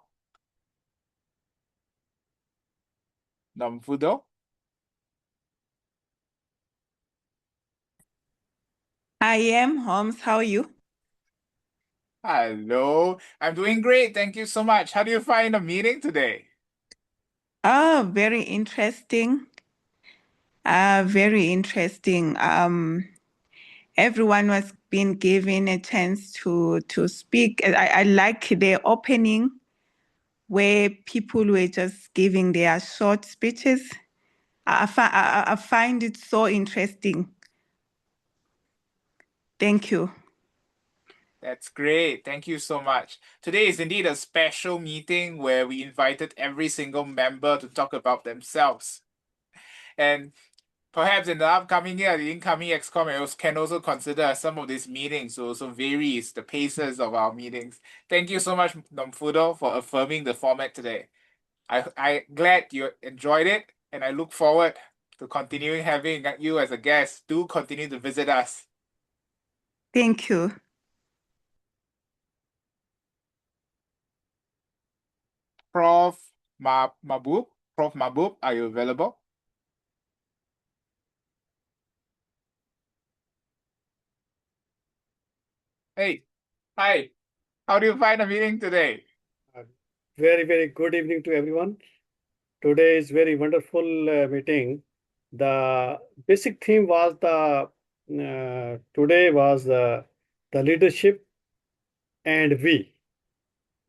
Nomfudo? I am, Holmes. How are you? Hello, I'm doing great. Thank you so much. How do you find the meeting today? Oh, very interesting. Very interesting. Everyone was being given a chance to speak. I like the opening where people were just giving their short speeches. I find it so interesting. Thank you. That's great. Thank you so much. Today is indeed a special meeting where we invited every single member to talk about themselves. And perhaps in the upcoming year, the incoming ExCom can also consider some of these meetings to also varies the paces of our meetings. Thank you so much, Nomfudo, for affirming the format today. I glad you enjoyed it, and I look forward to continuing having you as a guest. Do continue to visit us. Thank you. Prof. Mahbub, Prof. Mahbub, are you available? Hey, hi. How do you find the meeting today? Very, very good evening to everyone. Today is very wonderful meeting. The basic theme was today was the leadership and we.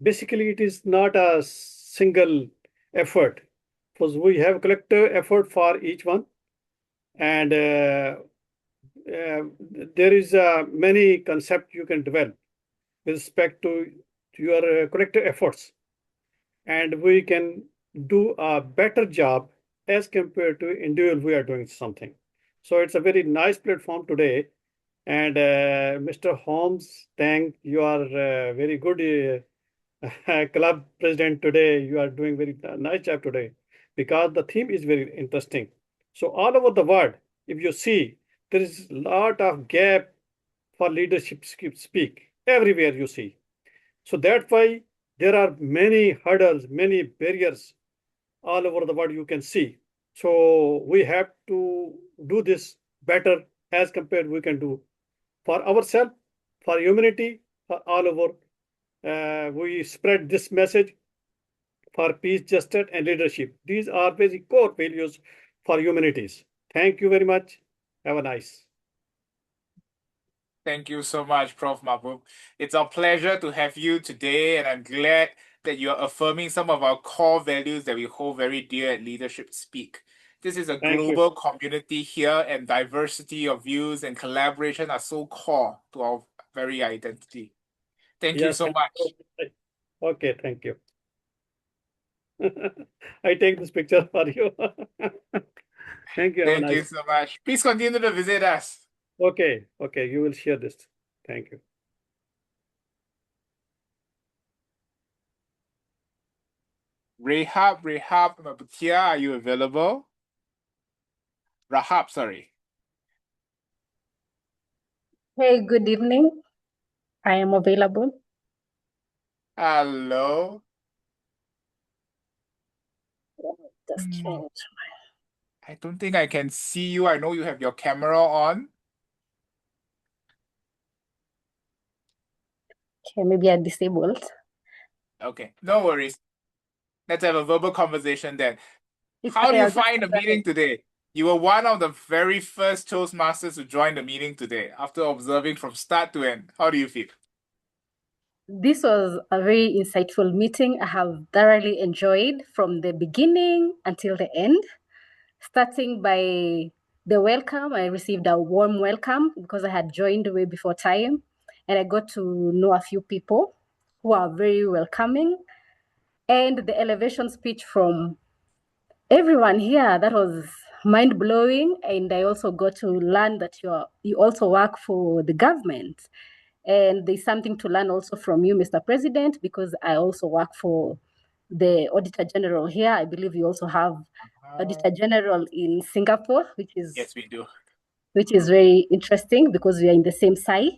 Basically, it is not a single effort, because we have collective effort for each one, and there is many concept you can develop with respect to your collective efforts, and we can do a better job as compared to individual we are doing something. So it's a very nice platform today. And Mr. Holmes, thank you are very good club president today. You are doing very nice job today because the theme is very interesting. So all over the world, if you see, there is a lot of gap for leadership speak everywhere you see. So that's why there are many hurdles, many barriers all over the world you can see. So we have to do this better as compared we can do for ourselves, for humanity, for all over. We spread this message for peace, justice, and leadership. These are basic core values for humanities. Thank you very much. Have a nice. Thank you so much, Prof. Mahbub. It's our pleasure to have you today, and I'm glad that you're affirming some of our core values that we hold very dear at Leadership Speak. This is a Thank you. global community here, and diversity of views and collaboration are so core to our very identity. Thank you Yes, so much. okay, thank you. I take this picture for you. Thank you. Have a Thank you nice. so much. Please continue to visit us. Okay, you will share this. Thank you. Rahab Mabutia, are you available? Rahab, sorry. Hey, good evening. I am available. Hello. Just change. I don't think I can see you. I know you have your camera on. Okay, maybe I disabled. Okay, no worries. Let's have a verbal conversation then. It's How do okay, you I'll just find the meeting today? You were one of the very first Toastmasters to join the meeting today after observing from start to end. How do you feel? This was a very insightful meeting. I have thoroughly enjoyed from the beginning until the end. Starting by the welcome, I received a warm welcome because I had joined way before time, and I got to know a few people who are very welcoming. And the elevation speech from everyone here, that was mind-blowing. And I also got to learn that you also work for the government. And there's something to learn also from you, Mr. President, because I also work for the Auditor General here. I believe you also have Auditor General in Singapore, Yes, we do. which is very interesting because we are in the same side.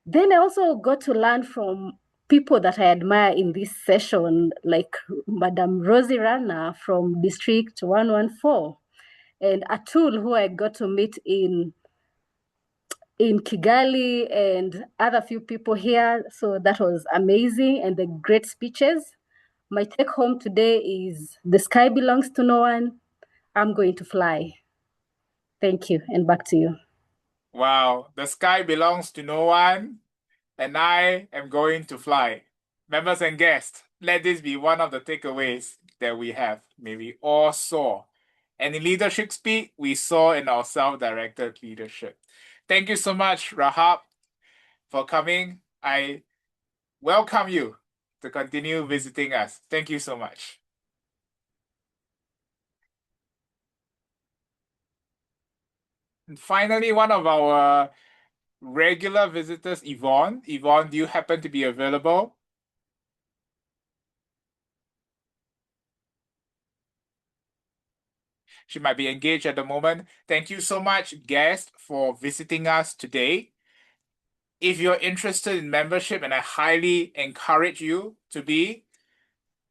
Then I also got to learn from people that I admire in this session, like Madam Rozy Rana from District 114, and Atul, who I got to meet in Kigali, and other few people here. So that was amazing, and the great speeches. My take home today is the sky belongs to no one. I'm going to fly. Thank you, and back to you. Wow, the sky belongs to no one, and I am going to fly. Members and guests, let this be one of the takeaways that we have. May we all soar. And in Leadership Speak, we soar in our self-directed leadership. Thank you so much, Rahab, for coming. I welcome you to continue visiting us. Thank you so much. And finally, one of our regular visitors, Yvonne. Yvonne, do you happen to be available? She might be engaged at the moment. Thank you so much, guest, for visiting us today. If you're interested in membership, and I highly encourage you to be,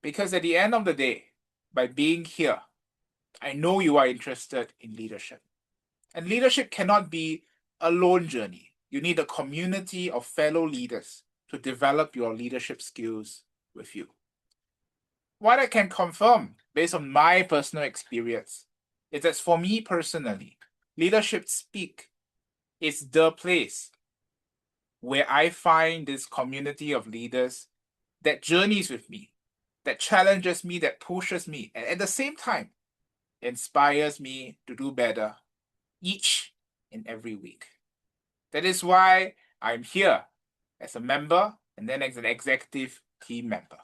because at the end of the day, by being here, I know you are interested in leadership. And leadership cannot be a lone journey. You need a community of fellow leaders to develop your leadership skills with you. What I can confirm, based on my personal experience, is that for me personally, Leadership Speak is the place where I find this community of leaders that journeys with me, that challenges me, that pushes me, and at the same time, inspires me to do better each and every week. That is why I'm here as a member and then as an executive team member.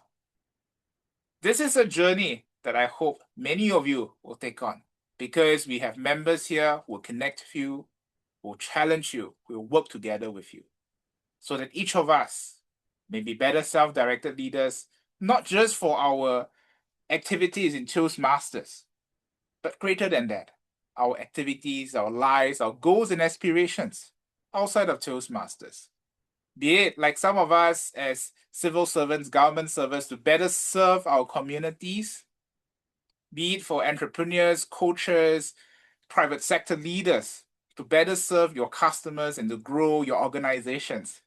This is a journey that I hope many of you will take on, because we have members here who will connect with you, who will challenge you, who will work together with you, so that each of us may be better self-directed leaders, not just for our activities in Toastmasters, but greater than that, our activities, our lives, our goals and aspirations outside of Toastmasters. Be it like some of us as civil servants, government servants, to better serve our communities, be it for entrepreneurs, coaches, private sector leaders, to better serve your customers and to grow your organizations.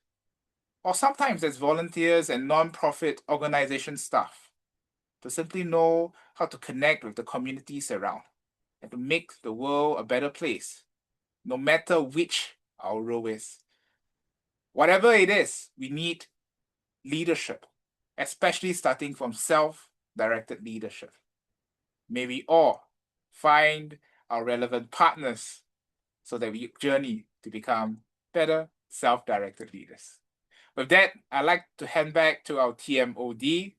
Or sometimes as volunteers and non-profit organization staff, to simply know how to connect with the communities around and to make the world a better place, no matter which our role is. Whatever it is, we need leadership, especially starting from self-directed leadership. May we all find our relevant partners so that we journey to become better self-directed leaders. With that, I'd like to hand back to our TMOD,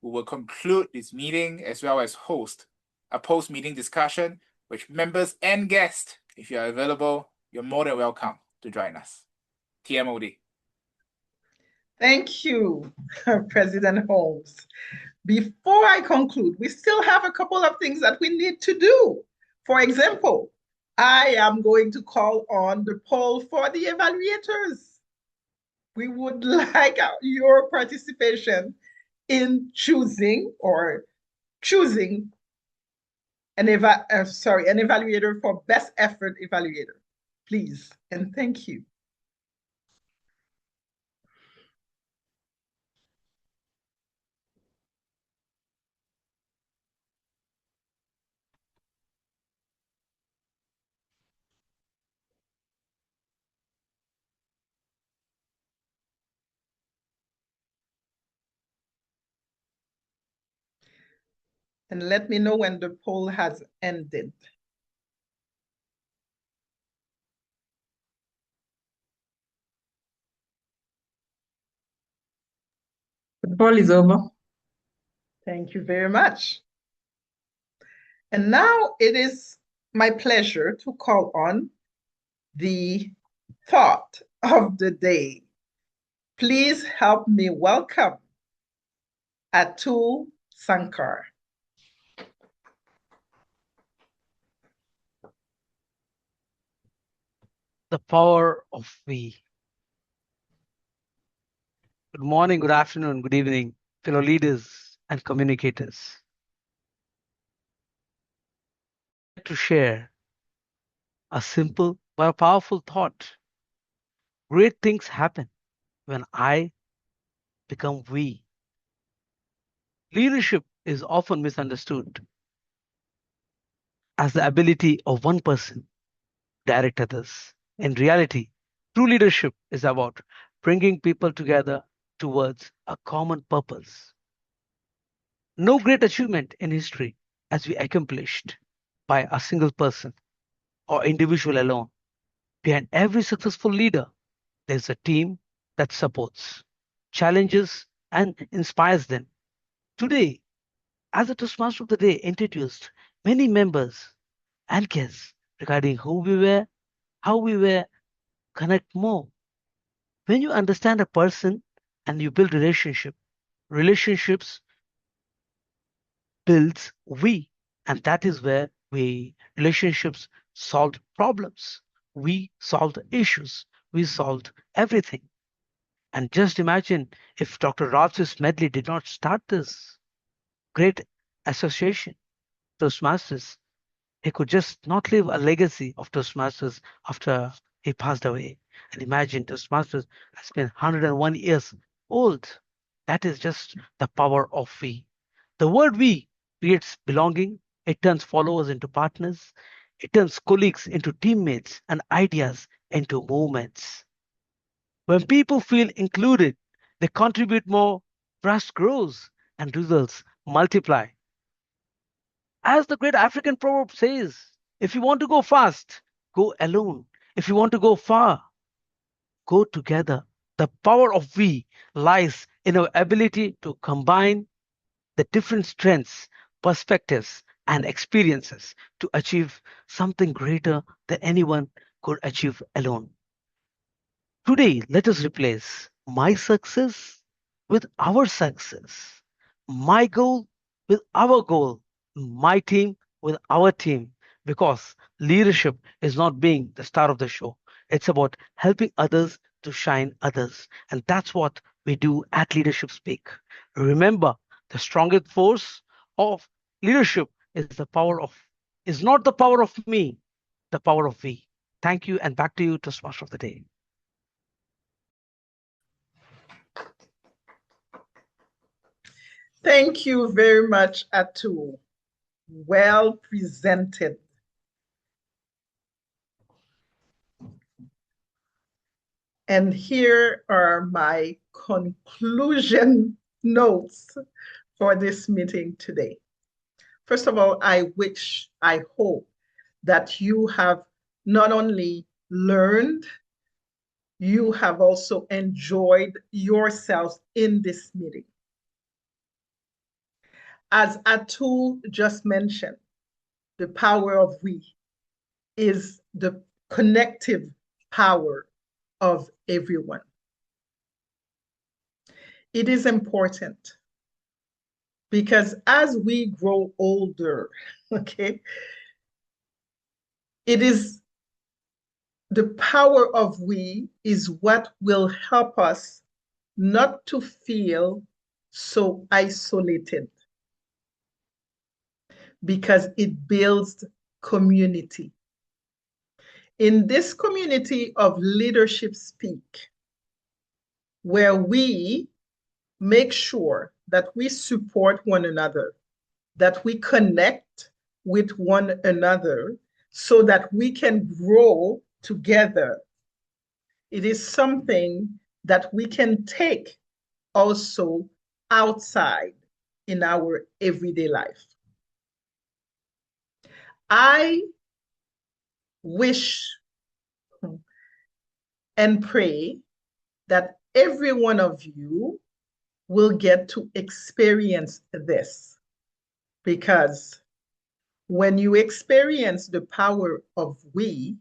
who will conclude this meeting as well as host a post-meeting discussion with members and guests. If you're available, you're more than welcome to join us. TMOD. Thank you, President Holmes. Before I conclude, we still have a couple of things that we need to do. For example, I am going to call on the poll for the evaluators. We would like your participation in choosing an evaluator for best effort evaluator, please, and thank you. And let me know when the poll has ended. The poll is over. Thank you very much. And now it is my pleasure to call on the thought of the day. Please help me welcome Atul Sankar. The power of we. Good morning, good afternoon, good evening, fellow leaders and communicators. I'd like to share a simple but a powerful thought. Great things happen when I become we. Leadership is often misunderstood as the ability of one person to direct others. In reality, true leadership is about bringing people together towards a common purpose. No great achievement in history has been accomplished by a single person or individual alone. Behind every successful leader, there's a team that supports, challenges, and inspires them. Today, as the Toastmaster of the Day introduced many members and guests regarding who we were, how we were connect more. When you understand a person and you build relationships builds we, and that is where relationships solved problems. We solved issues. We solved everything. And just imagine if Dr. Rozy Medley did not start this great association, Toastmasters, he could just not leave a legacy of Toastmasters after he passed away. And imagine Toastmasters has been 101 years old. That is just the power of we. The word we creates belonging, it turns followers into partners, it turns colleagues into teammates, and ideas into movements. When people feel included, they contribute more, trust grows, and results multiply. As the great African proverb says, if you want to go fast, go alone. If you want to go far, go together. The power of we lies in our ability to combine the different strengths, perspectives, and experiences to achieve something greater than anyone could achieve alone. Today, let us replace my success with our success, my goal with our goal, my team with our team, because leadership is not being the star of the show. It's about helping others to shine others. And that's what we do at Leadership Speak. Remember, the strongest force of leadership is not the power of me, the power of we. Thank you, and back to you, Toastmaster of the Day. Thank you very much, Atul. Well presented. And here are my conclusion notes for this meeting today. First of all, I hope that you have not only learned, you have also enjoyed yourselves in this meeting. As Atul just mentioned, the power of we is the connective power of everyone. It is important because as we grow older, okay, it is the power of we is what will help us not to feel so isolated, because it builds community. In this community of Leadership Speak, where we make sure that we support one another, that we connect with one another so that we can grow together, it is something that we can take also outside in our everyday life. I wish and pray that every one of you will get to experience this, because when you experience the power of we,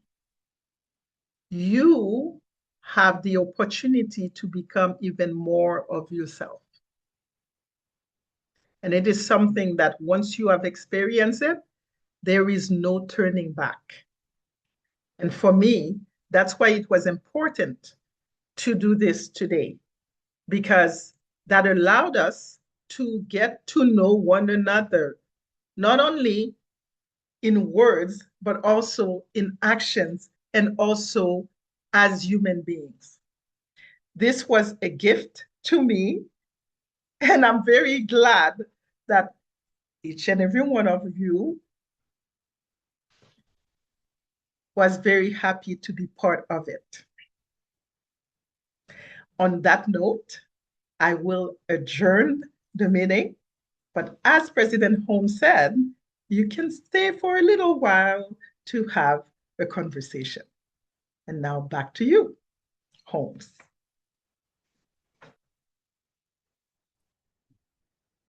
you have the opportunity to become even more of yourself. And it is something that once you have experienced it, there is no turning back. And for me, that's why it was important to do this today, because that allowed us to get to know one another, not only in words, but also in actions and also as human beings. This was a gift to me, and I'm very glad that each and every one of you was very happy to be part of it. On that note, I will adjourn the meeting, but as President Holmes said, you can stay for a little while to have a conversation. And now back to you, Holmes.